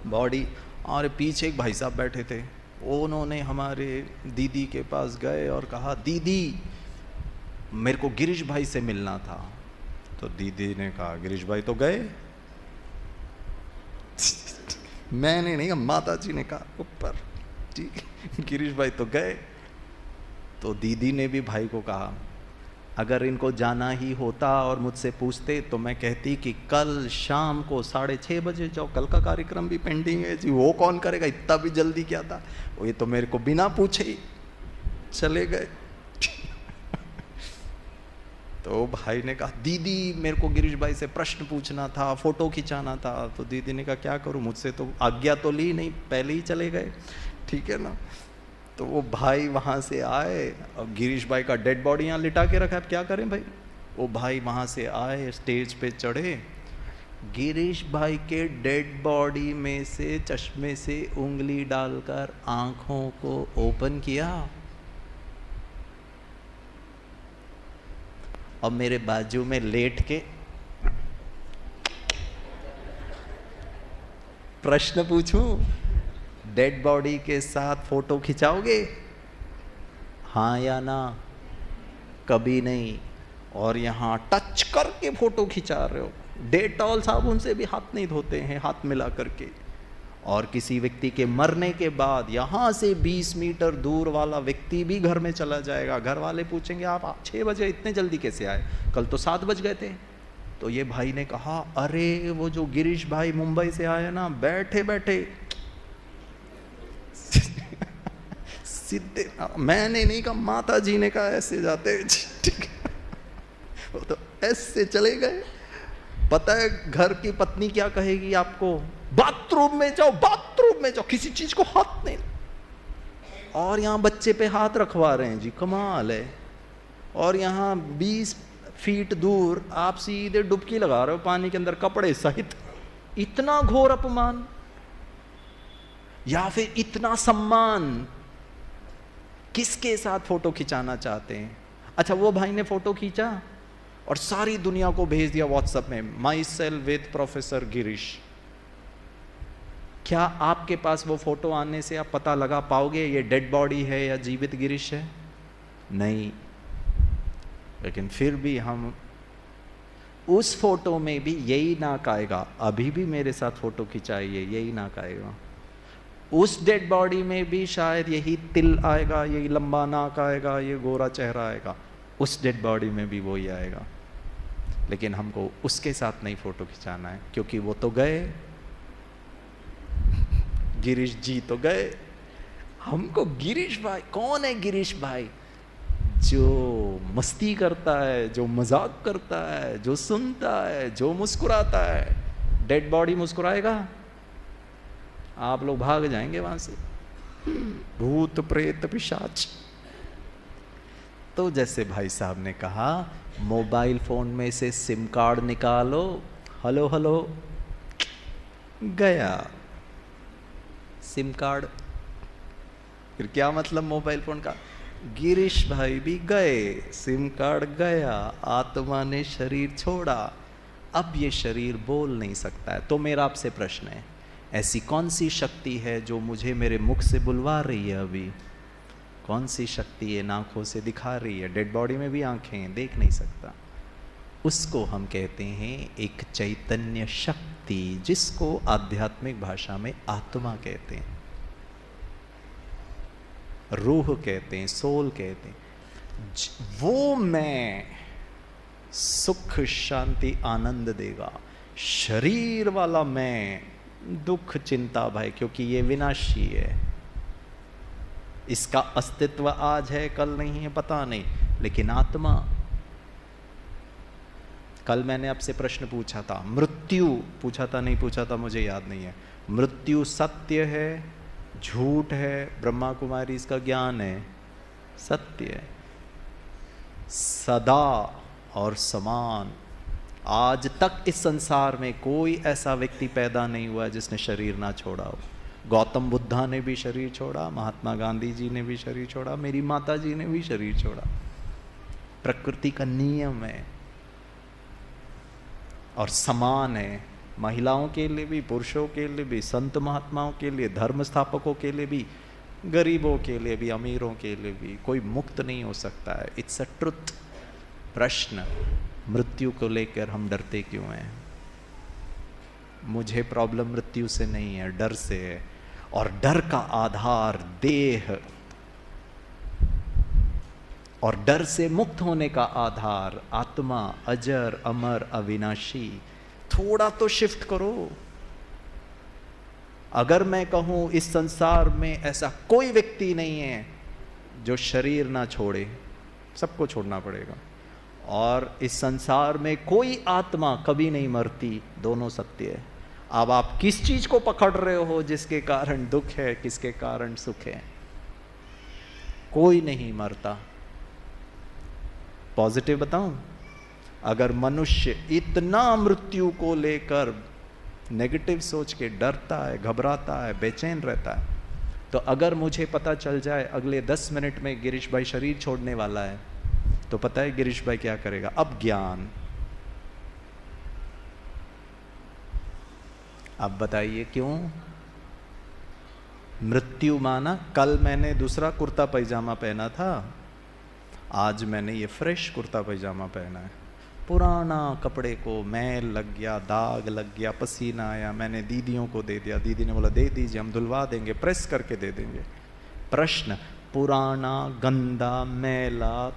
बॉडी। और पीछे एक भाई साहब बैठे थे, उन्होंने हमारे दीदी के पास गए और कहा दीदी मेरे को गिरीश भाई से मिलना था। तो दीदी ने कहा गिरीश भाई तो गए। मैंने नहीं, माता जी ने कहा ऊपर जी गिरीश भाई तो गए। तो दीदी ने भी भाई को कहा अगर इनको जाना ही होता और मुझसे पूछते तो मैं कहती कि कल शाम को 6:30 बजे जाओ, कल का कार्यक्रम भी पेंडिंग है जी, वो कौन करेगा, इतना भी जल्दी क्या था, वो ये तो मेरे को बिना पूछे ही चले गए। तो भाई ने कहा दीदी मेरे को गिरीश भाई से प्रश्न पूछना था, फोटो खिंचाना था। तो दीदी ने कहा क्या करूं, मुझसे तो आज्ञा तो ली नहीं, पहले ही चले गए, ठीक है ना। तो वो भाई वहाँ से आए और गिरीश भाई का डेड बॉडी यहाँ लिटा के रखा है, अब क्या करें भाई। वो भाई वहाँ से आए, स्टेज पे चढ़े, गिरीश भाई के डेड बॉडी में से चश्मे से उंगली डालकर आँखों को ओपन किया और मेरे बाजू में लेट के प्रश्न पूछूं, डेड बॉडी के साथ फोटो खिंचाओगे, हाँ या ना? कभी नहीं। और यहाँ टच करके फोटो खिंचा रहे हो, डेटॉल साबुन से भी हाथ नहीं धोते हैं, हाथ मिला करके। और किसी व्यक्ति के मरने के बाद यहाँ से 20 मीटर दूर वाला व्यक्ति भी घर में चला जाएगा, घर वाले पूछेंगे आप 6 बजे इतने जल्दी कैसे आए, कल तो 7 बज गए थे। तो ये भाई ने कहा अरे वो जो गिरीश भाई मुंबई से आए ना, बैठे बैठे सीधे, मैंने नहीं कहा, माता जी ने कहा ऐसे जाते, ठीक है, वो तो ऐसे चले गए। पता है घर की पत्नी क्या कहेगी आपको, बाथरूम में जाओ, बाथरूम में जाओ, किसी चीज को हाथ नहीं। और यहाँ बच्चे पे हाथ रखवा रहे हैं जी, कमाल है। और यहाँ 20 फीट दूर आप सीधे डुबकी लगा रहे हो पानी के अंदर कपड़े सहित। इतना घोर अपमान या फिर इतना सम्मान, किसके साथ फोटो खिंचाना चाहते हैं? अच्छा वो भाई ने फोटो खींचा और सारी दुनिया को भेज दिया व्हाट्सएप में, my self with professor Girish. क्या आपके पास वो फोटो आने से आप पता लगा पाओगे ये डेड बॉडी है या जीवित गिरीश है? नहीं। लेकिन फिर भी हम उस फोटो में भी यही नाक आएगा, अभी भी मेरे साथ फोटो खिंचाइए, यही नाक आएगा। उस डेड बॉडी में भी शायद यही तिल आएगा, यही लंबा नाक आएगा, ये गोरा चेहरा आएगा, उस डेड बॉडी में भी वही आएगा। लेकिन हमको उसके साथ नहीं फोटो खिंचाना है, क्योंकि वो तो गए, गिरीश जी तो गए। हमको गिरीश भाई, कौन है गिरीश भाई? जो मस्ती करता है, जो मजाक करता है, जो सुनता है, जो मुस्कुराता है। डेड बॉडी मुस्कुराएगा, आप लोग भाग जाएंगे वहां से, भूत प्रेत पिशाच। तो जैसे भाई साहब ने कहा, मोबाइल फोन में से सिम कार्ड निकालो, हेलो हेलो, गया सिम कार्ड। फिर क्या मतलब मोबाइल फोन का? गिरीश भाई भी गए, सिम कार्ड गया, आत्मा ने शरीर छोड़ा, अब ये शरीर बोल नहीं सकता है। तो मेरा आपसे प्रश्न है, ऐसी कौन सी शक्ति है जो मुझे मेरे मुख से बुलवा रही है अभी? कौन सी शक्ति है आंखों से दिखा रही है? डेड बॉडी में भी आंखें हैं, देख नहीं सकता। उसको हम कहते हैं एक चैतन्य शक्ति, जिसको आध्यात्मिक भाषा में आत्मा कहते हैं, रूह कहते हैं, सोल कहते हैं। वो मैं सुख शांति आनंद देगा। शरीर वाला मैं दुख चिंता भय, क्योंकि ये विनाशी है, इसका अस्तित्व आज है कल नहीं है पता नहीं। लेकिन आत्मा, कल मैंने आपसे प्रश्न पूछा था, मृत्यु पूछा था नहीं पूछा था मुझे याद नहीं है, मृत्यु सत्य है झूठ है? ब्रह्मा कुमारी इसका ज्ञान है, सत्य है, सदा और समान। आज तक इस संसार में कोई ऐसा व्यक्ति पैदा नहीं हुआ जिसने शरीर ना छोड़ा हो। गौतम बुद्धा ने भी शरीर छोड़ा, महात्मा गांधी जी ने भी शरीर छोड़ा, मेरी माता जी ने भी शरीर छोड़ा। प्रकृति का नियम है और समान है, महिलाओं के लिए भी, पुरुषों के लिए भी, संत महात्माओं के लिए, धर्म स्थापकों के लिए भी, गरीबों के लिए भी, अमीरों के लिए भी। कोई मुक्त नहीं हो सकता है। It's a truth. प्रश्न, मृत्यु को लेकर हम डरते क्यों हैं? मुझे प्रॉब्लम मृत्यु से नहीं है, डर से है। और डर का आधार देह, और डर से मुक्त होने का आधार आत्मा, अजर अमर अविनाशी। थोड़ा तो शिफ्ट करो। अगर मैं कहूं इस संसार में ऐसा कोई व्यक्ति नहीं है जो शरीर ना छोड़े, सबको छोड़ना पड़ेगा। और इस संसार में कोई आत्मा कभी नहीं मरती, दोनों सत्य है। अब आप किस चीज को पकड़ रहे हो जिसके कारण दुख है, किसके कारण सुख है? कोई नहीं मरता। पॉजिटिव बताऊं, अगर मनुष्य इतना मृत्यु को लेकर नेगेटिव सोच के डरता है, घबराता है, बेचैन रहता है, तो अगर मुझे पता चल जाए अगले 10 मिनट में गिरीश भाई शरीर छोड़ने वाला है, तो पता है गिरीश भाई क्या करेगा? अब ज्ञान। अब बताइए क्यों? मृत्यु माना, कल मैंने दूसरा कुर्ता पैजामा पहना था, आज मैंने ये फ्रेश कुर्ता पैजामा पहना है। पुराना कपड़े को मैल लग गया, दाग लग गया, पसीना आया, मैंने दीदियों को दे दिया। दीदी ने बोला दे दीजिए, हम धुलवा देंगे, प्रेस करके दे देंगे। प्रश्न, पुराना गंदा मैला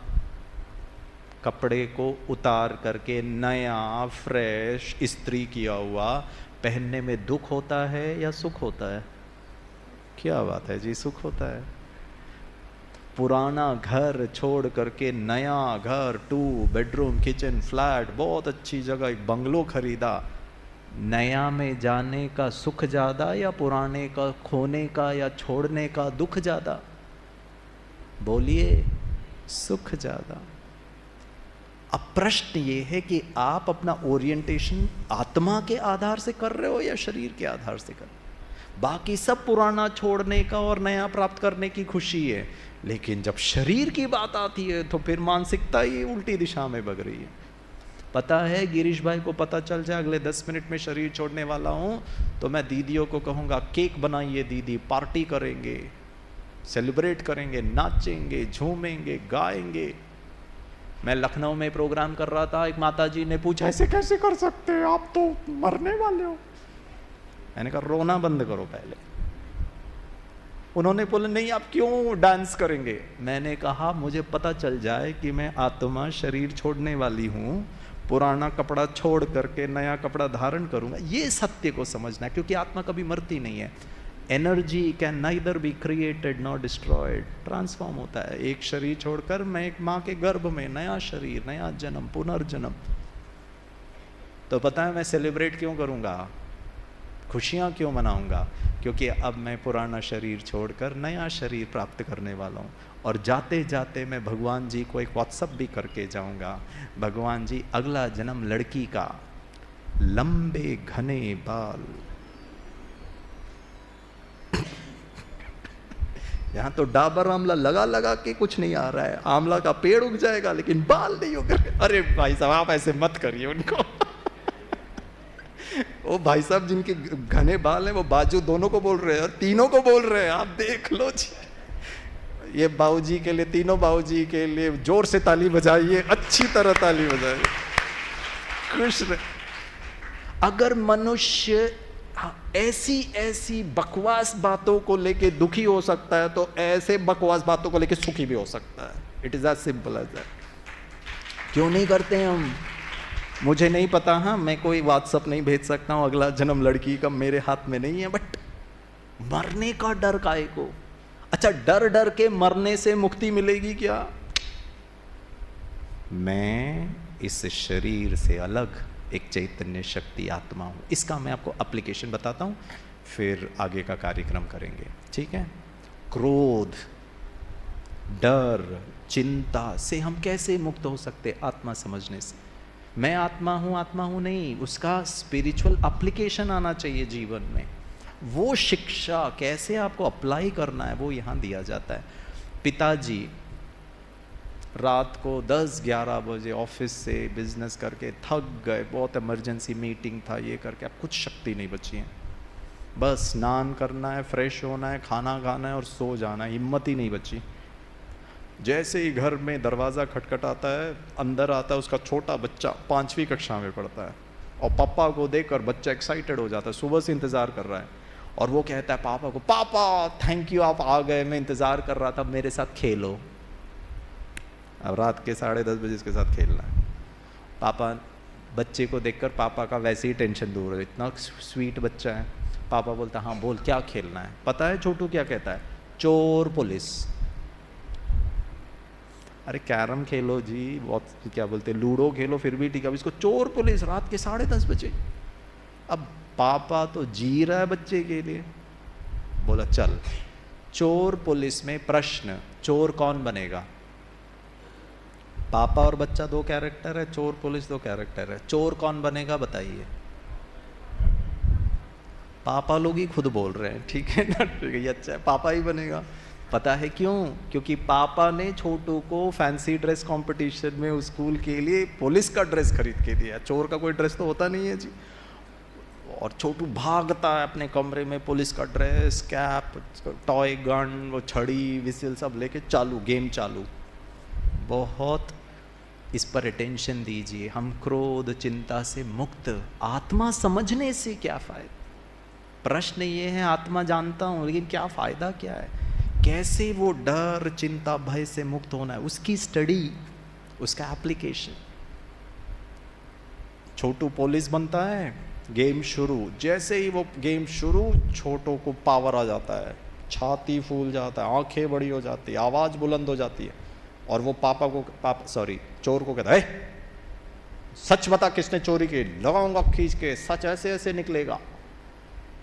कपड़े को उतार करके नया फ्रेश इस्त्री किया हुआ पहनने में दुख होता है या सुख होता है? क्या बात है जी, सुख होता है। पुराना घर छोड़ करके नया घर, 2 बेडरूम किचन फ्लैट, बहुत अच्छी जगह, एक बंगलो खरीदा, नया में जाने का सुख ज्यादा या पुराने का खोने का या छोड़ने का दुख ज्यादा? बोलिए, सुख ज्यादा। अब प्रश्न ये है कि आप अपना ओरिएंटेशन आत्मा के आधार से कर रहे हो या शरीर के आधार से कर रहे हो? बाकी सब पुराना छोड़ने का और नया प्राप्त करने की खुशी है, लेकिन जब शरीर की बात आती है तो फिर मानसिकता ही उल्टी दिशा में बग रही है। पता है गिरीश भाई को पता चल जाए अगले 10 मिनट में शरीर छोड़ने वाला हूं, तो मैं दीदियों को कहूंगा केक बनाइए दीदी, पार्टी करेंगे, सेलिब्रेट करेंगे, नाचेंगे, झूमेंगे, गाएंगे। मैं लखनऊ में प्रोग्राम कर रहा था, एक माताजी ने पूछा ऐसे कैसे कर सकते हैं, आप तो मरने वाले हो। मैंने कहा रोना बंद करो पहले। उन्होंने बोला नहीं आप क्यों डांस करेंगे? मैंने कहा मुझे पता चल जाए कि मैं आत्मा शरीर छोड़ने वाली हूं, पुराना कपड़ा छोड़ करके नया कपड़ा धारण करूंगा। ये सत्य को समझना, क्योंकि आत्मा कभी मरती नहीं है। Energy can neither be created not destroyed, transform होता है। एक शरीर छोड़कर मैं एक माँ के गर्भ में, नया शरीर, नया जन्म, पुनर्जन्म। तो पता है मैं सेलिब्रेट क्यों करूंगा, खुशियां क्यों मनाऊंगा? क्योंकि अब मैं पुराना शरीर छोड़कर नया शरीर प्राप्त करने वाला हूं। और जाते जाते मैं भगवान जी को एक व्हाट्सअप भी करके जाऊंगा, भगवान जी अगला जन्म लड़की का, लंबे घने बाल। यहाँ तो डाबर आंवला लगा लगा के कुछ नहीं आ रहा है, आंवला का पेड़ उग जाएगा लेकिन बाल नहीं उग रहे। अरे भाई साहब आप ऐसे मत करिए उनको वो भाई साहब जिनके घने बाल हैं वो बाजू दोनों को बोल रहे हैं और तीनों को बोल रहे हैं, आप देख लो जी। ये बाबूजी के लिए, तीनों बाबूजी के लिए जोर से ताली बजाइए, अच्छी तरह ताली बजाइए, खुश रहे। अगर मनुष्य ऐसी ऐसी बकवास बातों को लेके दुखी हो सकता है तो ऐसे बकवास बातों को लेके सुखी भी हो सकता है। It is as simple as that. क्यों नहीं करते हैं हम? मुझे नहीं पता, हाँ मैं कोई व्हाट्सअप नहीं भेज सकता हूँ, अगला जन्म लड़की का मेरे हाथ में नहीं है, बट मरने का डर काहे को? अच्छा, डर डर के मरने से मुक्ति मिलेगी क्या? मैं इस शरीर से अलग एक चैतन्य शक्ति आत्मा हूँ। इसका मैं आपको एप्लीकेशन बताता हूँ, फिर आगे का कार्यक्रम करेंगे, ठीक है? क्रोध, डर, चिंता से हम कैसे मुक्त हो सकते? आत्मा समझने से। मैं आत्मा हूँ नहीं, उसका स्पिरिचुअल एप्लीकेशन आना चाहिए जीवन में। वो शिक्षा कैसे आपको अप्लाई करना है वो यहाँ दिया जाता है। पिताजी रात को 10-11 बजे ऑफिस से बिजनेस करके थक गए, बहुत इमरजेंसी मीटिंग था, ये करके अब कुछ शक्ति नहीं बची है, बस स्नान करना है, फ्रेश होना है, खाना खाना है और सो जाना है, हिम्मत ही नहीं बची। जैसे ही घर में दरवाज़ा खटखटाता है, अंदर आता है उसका छोटा बच्चा, 5वीं कक्षा में पढ़ता है, और पापा को देखकर बच्चा एक्साइटेड हो जाता है, सुबह से इंतज़ार कर रहा है, और वो कहता है पापा को, पापा थैंक यू आप आ गए, मैं इंतज़ार कर रहा था, मेरे साथ खेलो। अब रात के 10:30 बजे इसके साथ खेलना है। पापा, बच्चे को देखकर पापा का वैसे ही टेंशन दूर है, इतना स्वीट बच्चा है। पापा बोलता हाँ बोल क्या खेलना है? पता है छोटू क्या कहता है? चोर पुलिस। अरे कैरम खेलो जी, बहुत क्या बोलते हैं, लूडो खेलो फिर भी ठीक है, अब इसको चोर पुलिस रात के 10:30 बजे। अब पापा तो जी रहा है बच्चे के लिए, बोला चल चोर पुलिस में प्रश्न, चोर कौन बनेगा? पापा और बच्चा 2 कैरेक्टर है, चोर पुलिस 2 कैरेक्टर है, चोर कौन बनेगा बताइए? पापा लोग ही खुद बोल रहे हैं, ठीक है ना, ठीक है, ये अच्छा है, पापा ही बनेगा। पता है क्यों? क्योंकि पापा ने छोटू को फैंसी ड्रेस कंपटीशन में स्कूल के लिए पुलिस का ड्रेस खरीद के दिया, चोर का कोई ड्रेस तो होता नहीं है जी। और छोटू भागता है अपने कमरे में, पुलिस का ड्रेस, कैप, टॉय गन, वो छड़ी, विसिल सब लेके चालू, गेम चालू। बहुत इस पर अटेंशन दीजिए। हम क्रोध चिंता से मुक्त, आत्मा समझने से क्या फायदा? प्रश्न ये है, आत्मा जानता हूं लेकिन क्या फायदा क्या है? कैसे वो डर चिंता भय से मुक्त होना है, उसकी स्टडी, उसका एप्लीकेशन। छोटू पुलिस बनता है, गेम शुरू, जैसे ही वो गेम शुरू छोटू को पावर आ जाता है, छाती फूल जाता है, आंखें बड़ी हो जाती है, आवाज बुलंद हो जाती है, और वो चोर को कहता है सच बता किसने चोरी की? लगाऊंगा खींच के, सच ऐसे ऐसे निकलेगा।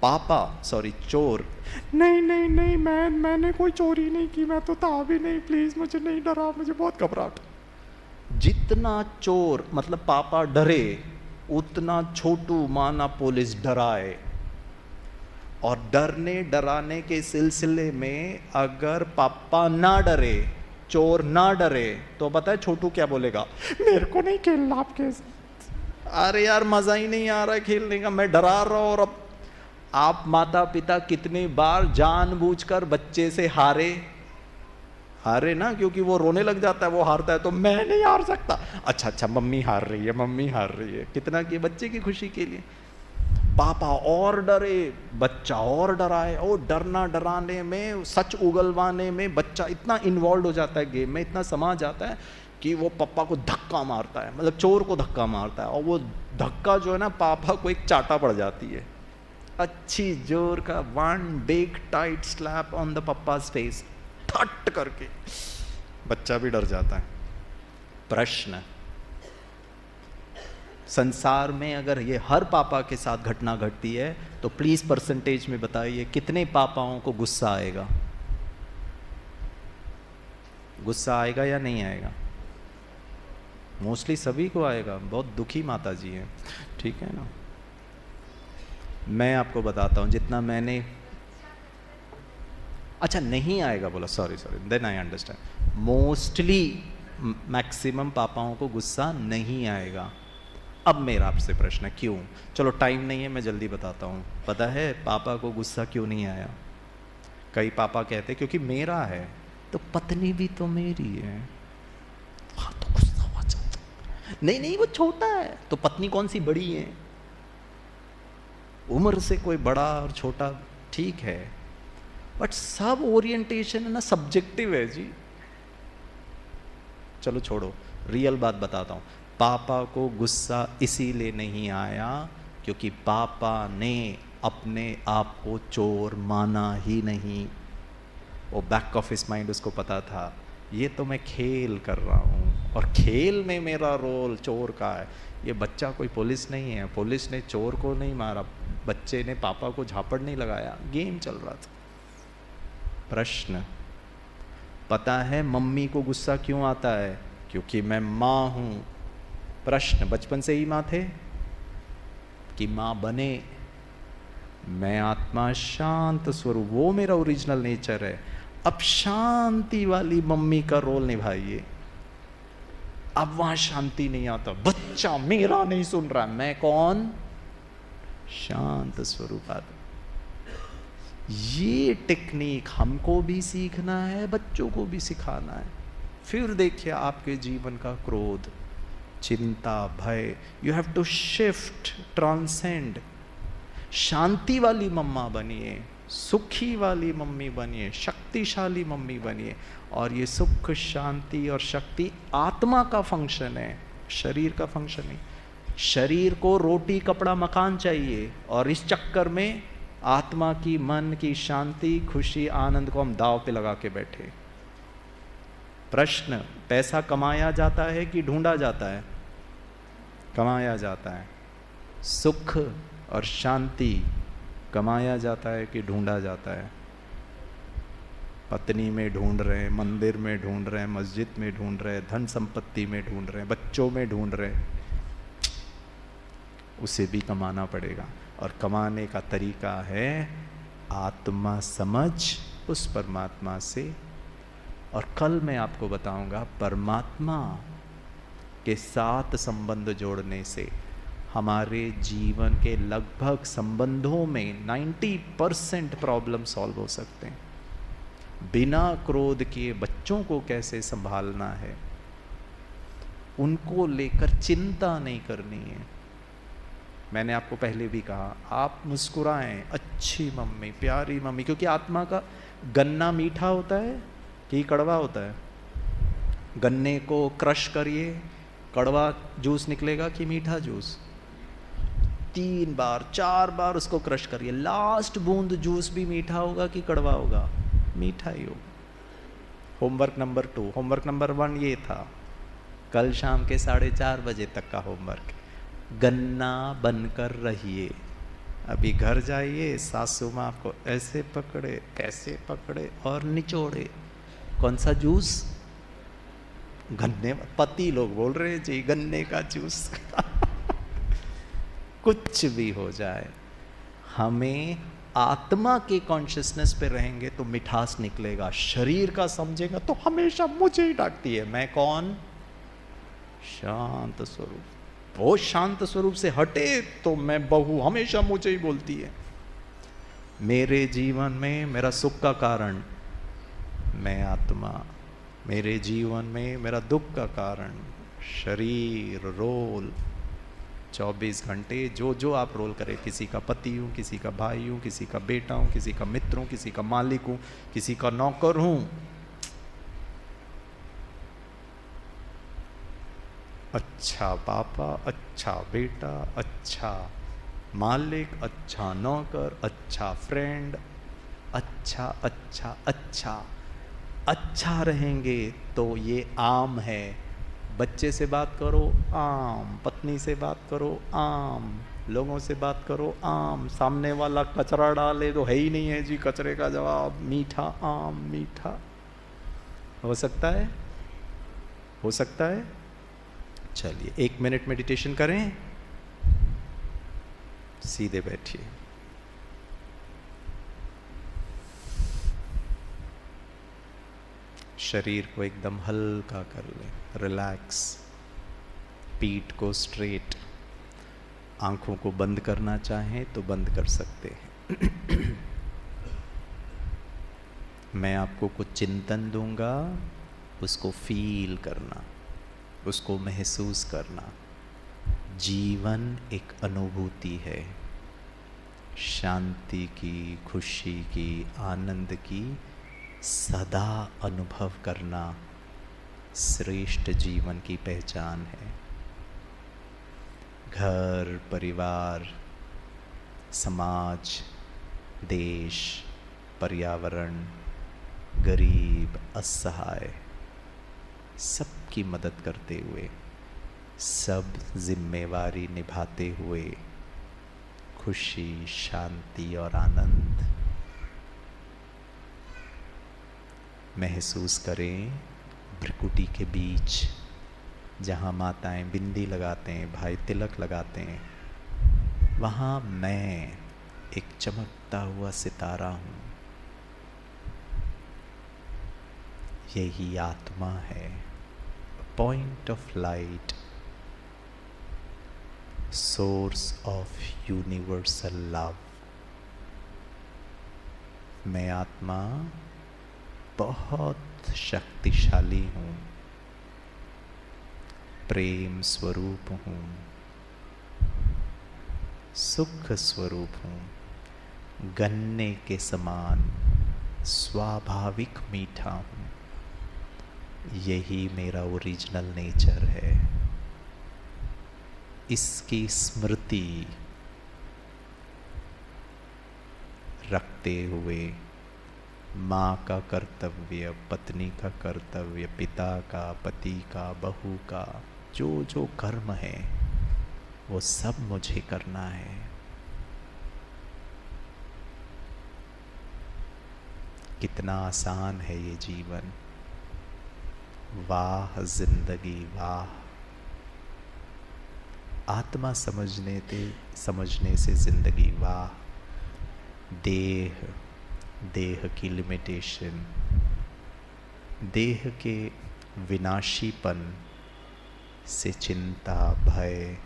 चोर, नहीं मैंने कोई चोरी नहीं की, मैं तो था भी नहीं, प्लीज मुझे नहीं डरा, मुझे बहुत घबराहट। जितना चोर मतलब पापा डरे उतना छोटू माना पुलिस डराए। और डरने डराने के सिलसिले में अगर पापा ना डरे, चोर ना डरे, तो पता है छोटू क्या बोलेगा? मेरे को नहीं खेलना आपके साथ। अरे यार मजा ही नहीं आ रहा है खेलने का, मैं डरा रहा हूं। और अब आप माता पिता कितनी बार जानबूझकर बच्चे से हारे ना, क्योंकि वो रोने लग जाता है, वो हारता है तो मैं नहीं हार सकता, अच्छा मम्मी हार रही है, कितना कि बच्चे की खुशी के लिए। पापा और डरे, बच्चा और डराए, और डरना डराने में, सच उगलवाने में बच्चा इतना इन्वॉल्व हो जाता है गेम में, इतना समा जाता है कि वो पापा को धक्का मारता है, मतलब चोर को धक्का मारता है, और वो धक्का जो है ना पापा को एक चाटा पड़ जाती है, अच्छी जोर का, 1 big tight slap on the papa's face, ठट करके बच्चा भी डर जाता है। प्रश्न, संसार में अगर ये हर पापा के साथ घटना घटती है तो प्लीज परसेंटेज में बताइए कितने पापाओं को गुस्सा आएगा? गुस्सा आएगा या नहीं आएगा? मोस्टली सभी को आएगा। बहुत दुखी माता जी हैं, ठीक है ना। मैं आपको बताता हूं जितना मैंने, अच्छा नहीं आएगा बोला, sorry then I understand. Mostly maximum पापाओं को गुस्सा नहीं आएगा। अब मेरा आपसे प्रश्न है, क्यों? चलो टाइम नहीं है, मैं जल्दी बताता हूँ। पता है पापा को गुस्सा क्यों नहीं आया? कई पापा कहते क्योंकि मेरा है, तो पत्नी भी तो मेरी है। हाँ तो गुस्सा आ जाता। नहीं नहीं वो छोटा है, तो पत्नी कौन सी बड़ी है? उम्र से कोई बड़ा और छोटा ठीक है, बट सब ओरिएंटेशन है ना सब्जेक्टिव है जी। चलो छोड़ो, रियल बात बताता हूँ। पापा को गुस्सा इसीलिए नहीं आया क्योंकि पापा ने अपने आप को चोर माना ही नहीं। वो बैक ऑफ हिज माइंड उसको पता था ये तो मैं खेल कर रहा हूँ, और खेल में मेरा रोल चोर का है। ये बच्चा कोई पुलिस नहीं है, पुलिस ने चोर को नहीं मारा, बच्चे ने पापा को झापड़ नहीं लगाया, गेम चल रहा था। प्रश्न, पता है मम्मी को गुस्सा क्यों आता है? क्योंकि मैं माँ हूँ। प्रश्न, बचपन से ही माँ थे कि माँ बने? मैं आत्मा शांत स्वरूप, वो मेरा ओरिजिनल नेचर है। अब शांति वाली मम्मी का रोल निभाइए। अब वहां शांति नहीं आता, बच्चा मेरा नहीं सुन रहा, मैं कौन? शांत स्वरूप आत्मा। ये टेक्निक हमको भी सीखना है, बच्चों को भी सिखाना है। फिर देखिए आपके जीवन का क्रोध, चिंता, भय, you have to shift, transcend. शांति वाली मम्मा बनिए, सुखी वाली मम्मी बनिए, शक्तिशाली मम्मी बनिए। और ये सुख, शांति और शक्ति आत्मा का फंक्शन है, शरीर का फंक्शन नहीं। शरीर को रोटी, कपड़ा, मकान चाहिए, और इस चक्कर में आत्मा की, मन की शांति, खुशी, आनंद को हम दाव पे लगा के बैठे। प्रश्न, पैसा कमाया जाता है कि ढूंढा जाता है? कमाया जाता है। सुख और शांति कमाया जाता है कि ढूंढा जाता है? पत्नी में ढूंढ रहे हैं, मंदिर में ढूंढ रहे हैं, मस्जिद में ढूंढ रहे हैं, धन संपत्ति में ढूंढ रहे हैं, बच्चों में ढूंढ रहे हैं। उसे भी कमाना पड़ेगा, और कमाने का तरीका है आत्मा समझ उस परमात्मा से। और कल मैं आपको बताऊंगा परमात्मा के साथ संबंध जोड़ने से हमारे जीवन के लगभग संबंधों में 90% प्रॉब्लम सॉल्व हो सकते हैं। बिना क्रोध किए बच्चों को कैसे संभालना है, उनको लेकर चिंता नहीं करनी है। मैंने आपको पहले भी कहा, आप मुस्कुराएं, अच्छी मम्मी, प्यारी मम्मी, क्योंकि आत्मा का गन्ना मीठा होता है कि कड़वा होता है? गन्ने को क्रश करिए, कड़वा जूस निकलेगा कि मीठा जूस? 3 बार 4 बार उसको क्रश करिए, लास्ट बूंद जूस भी मीठा होगा कि कड़वा होगा? मीठा ही होगा। होमवर्क नंबर 2, होमवर्क नंबर 1 ये था, कल शाम के 4:30 बजे तक का होमवर्क, गन्ना बनकर रहिए। अभी घर जाइए, सासू माँ आपको ऐसे पकड़े और निचोड़े। कौन सा जूस? गन्ने। पति लोग बोल रहे हैं जी गन्ने का जूस। कुछ भी हो जाए, हमें आत्मा के कॉन्शियसनेस पे रहेंगे तो मिठास निकलेगा। शरीर का समझेगा तो हमेशा मुझे ही डांटती है, मैं कौन? शांत स्वरूप। वो शांत स्वरूप से हटे तो मैं बहू हमेशा मुझे ही बोलती है। मेरे जीवन में मेरा सुख का कारण मैं आत्मा, मेरे जीवन में मेरा दुख का कारण शरीर, रोल। 24 घंटे जो जो आप रोल करें, किसी का पति हूँ, किसी का भाई हूँ, किसी का बेटा हूँ, किसी का मित्र हूँ, किसी का मालिक हूँ, किसी का नौकर हूँ। अच्छा पापा, अच्छा बेटा, अच्छा मालिक, अच्छा नौकर, अच्छा फ्रेंड, अच्छा अच्छा अच्छा अच्छा रहेंगे तो ये आम है। बच्चे से बात करो आम, पत्नी से बात करो आम, लोगों से बात करो आम। सामने वाला कचरा डाले तो है ही नहीं है जी कचरे का जवाब, मीठा आम, मीठा। हो सकता है? हो सकता है। चलिए 1 मिनट मेडिटेशन करें, सीधे बैठिए। शरीर को एकदम हल्का कर लें, रिलैक्स। पीठ को स्ट्रेट, आंखों को बंद करना चाहें तो बंद कर सकते हैं। मैं आपको कुछ चिंतन दूंगा, उसको फील करना, उसको महसूस करना। जीवन एक अनुभूति है, शांति की, खुशी की, आनंद की सदा अनुभव करना श्रेष्ठ जीवन की पहचान है। घर, परिवार, समाज, देश, पर्यावरण, गरीब, असहाय, सबकी मदद करते हुए, सब जिम्मेवारी निभाते हुए खुशी, शांति और आनंद महसूस करें। भ्रिकुटी के बीच जहाँ माताएं बिंदी लगाते हैं, भाई तिलक लगाते हैं, वहाँ मैं एक चमकता हुआ सितारा हूँ। यही आत्मा है, point of light, source of universal love. मैं आत्मा बहुत शक्तिशाली हूँ, प्रेम स्वरूप हूँ, सुख स्वरूप हूँ, गन्ने के समान स्वाभाविक मीठा हूँ। यही मेरा ओरिजिनल नेचर है। इसकी स्मृति रखते हुए माँ का कर्तव्य, पत्नी का कर्तव्य, पिता का, पति का, बहू का, जो जो कर्म है वो सब मुझे करना है। कितना आसान है ये जीवन। वाह जिंदगी वाह। आत्मा समझने से जिंदगी वाह। देह की लिमिटेशन, देह के विनाशीपन से चिंता, भय,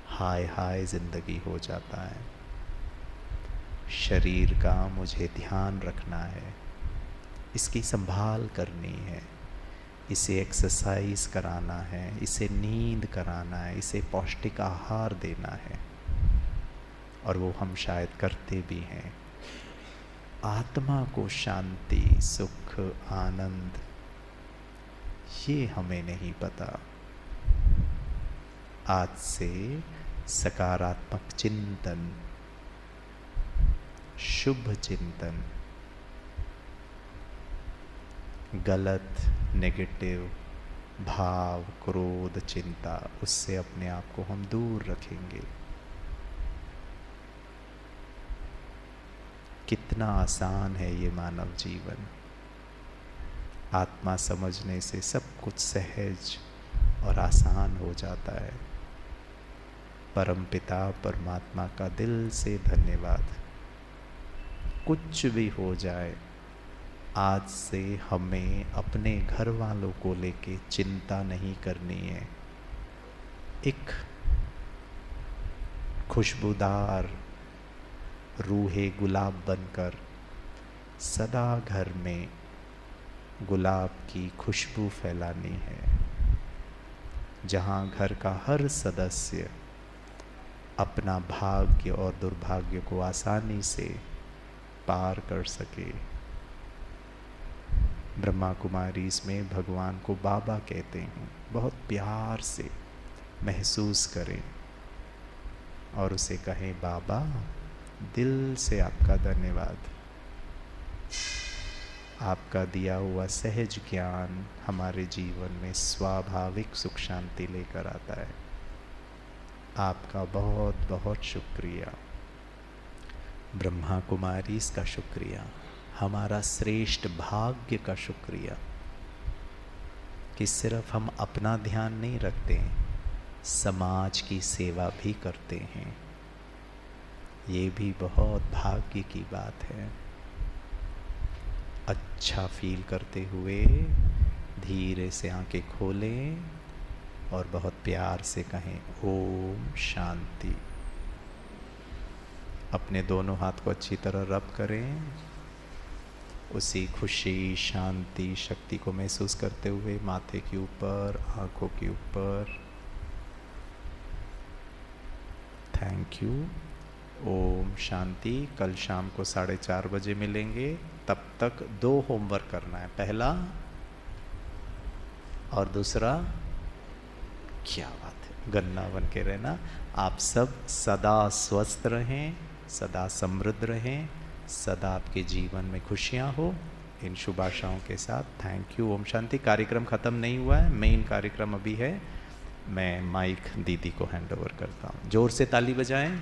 हाय हाय जिंदगी हो जाता है। शरीर का मुझे ध्यान रखना है, इसकी संभाल करनी है, इसे एक्सरसाइज कराना है, इसे नींद कराना है, इसे पौष्टिक आहार देना है, और वो हम शायद करते भी हैं। आत्मा को शांति, सुख, आनंद ये हमें नहीं पता। आज से सकारात्मक चिंतन, शुभ चिंतन, गलत नेगेटिव भाव, क्रोध, चिंता, उससे अपने आप को हम दूर रखेंगे। कितना आसान है ये मानव जीवन। आत्मा समझने से सब कुछ सहज और आसान हो जाता है। परमपिता परमात्मा का दिल से धन्यवाद। कुछ भी हो जाए, आज से हमें अपने घर वालों को लेके चिंता नहीं करनी है। एक खुशबूदार रूहे गुलाब बनकर सदा घर में गुलाब की खुशबू फैलानी है, जहाँ घर का हर सदस्य अपना भाग्य और दुर्भाग्य को आसानी से पार कर सके। ब्रह्मा कुमारी इसमें भगवान को बाबा कहते हैं। बहुत प्यार से महसूस करें और उसे कहें, बाबा दिल से आपका धन्यवाद। आपका दिया हुआ सहज ज्ञान हमारे जीवन में स्वाभाविक सुख शांति लेकर आता है। आपका बहुत बहुत शुक्रिया। ब्रह्मा कुमारी इसका शुक्रिया, हमारा श्रेष्ठ भाग्य का शुक्रिया कि सिर्फ हम अपना ध्यान नहीं रखते हैं, समाज की सेवा भी करते हैं। ये भी बहुत भाग्य की बात है। अच्छा फील करते हुए धीरे से आंखें खोलें और बहुत प्यार से कहें, ओम शांति। अपने दोनों हाथ को अच्छी तरह रब करें। उसी खुशी, शांति, शक्ति को महसूस करते हुए माथे के ऊपर, आंखों के ऊपर। Thank you. ओम शांति। कल शाम को 4:30 बजे मिलेंगे। तब तक 2 होमवर्क करना है। पहला और दूसरा, क्या बात है, गन्ना बन के रहना। आप सब सदा स्वस्थ रहें, सदा समृद्ध रहें, सदा आपके जीवन में खुशियां हो। इन शुभ आशाओं के साथ थैंक यू। ओम शांति। कार्यक्रम ख़त्म नहीं हुआ है, मेन कार्यक्रम अभी है। मैं माइक दीदी को हैंड ओवर करता हूँ। जोर से ताली बजाएं।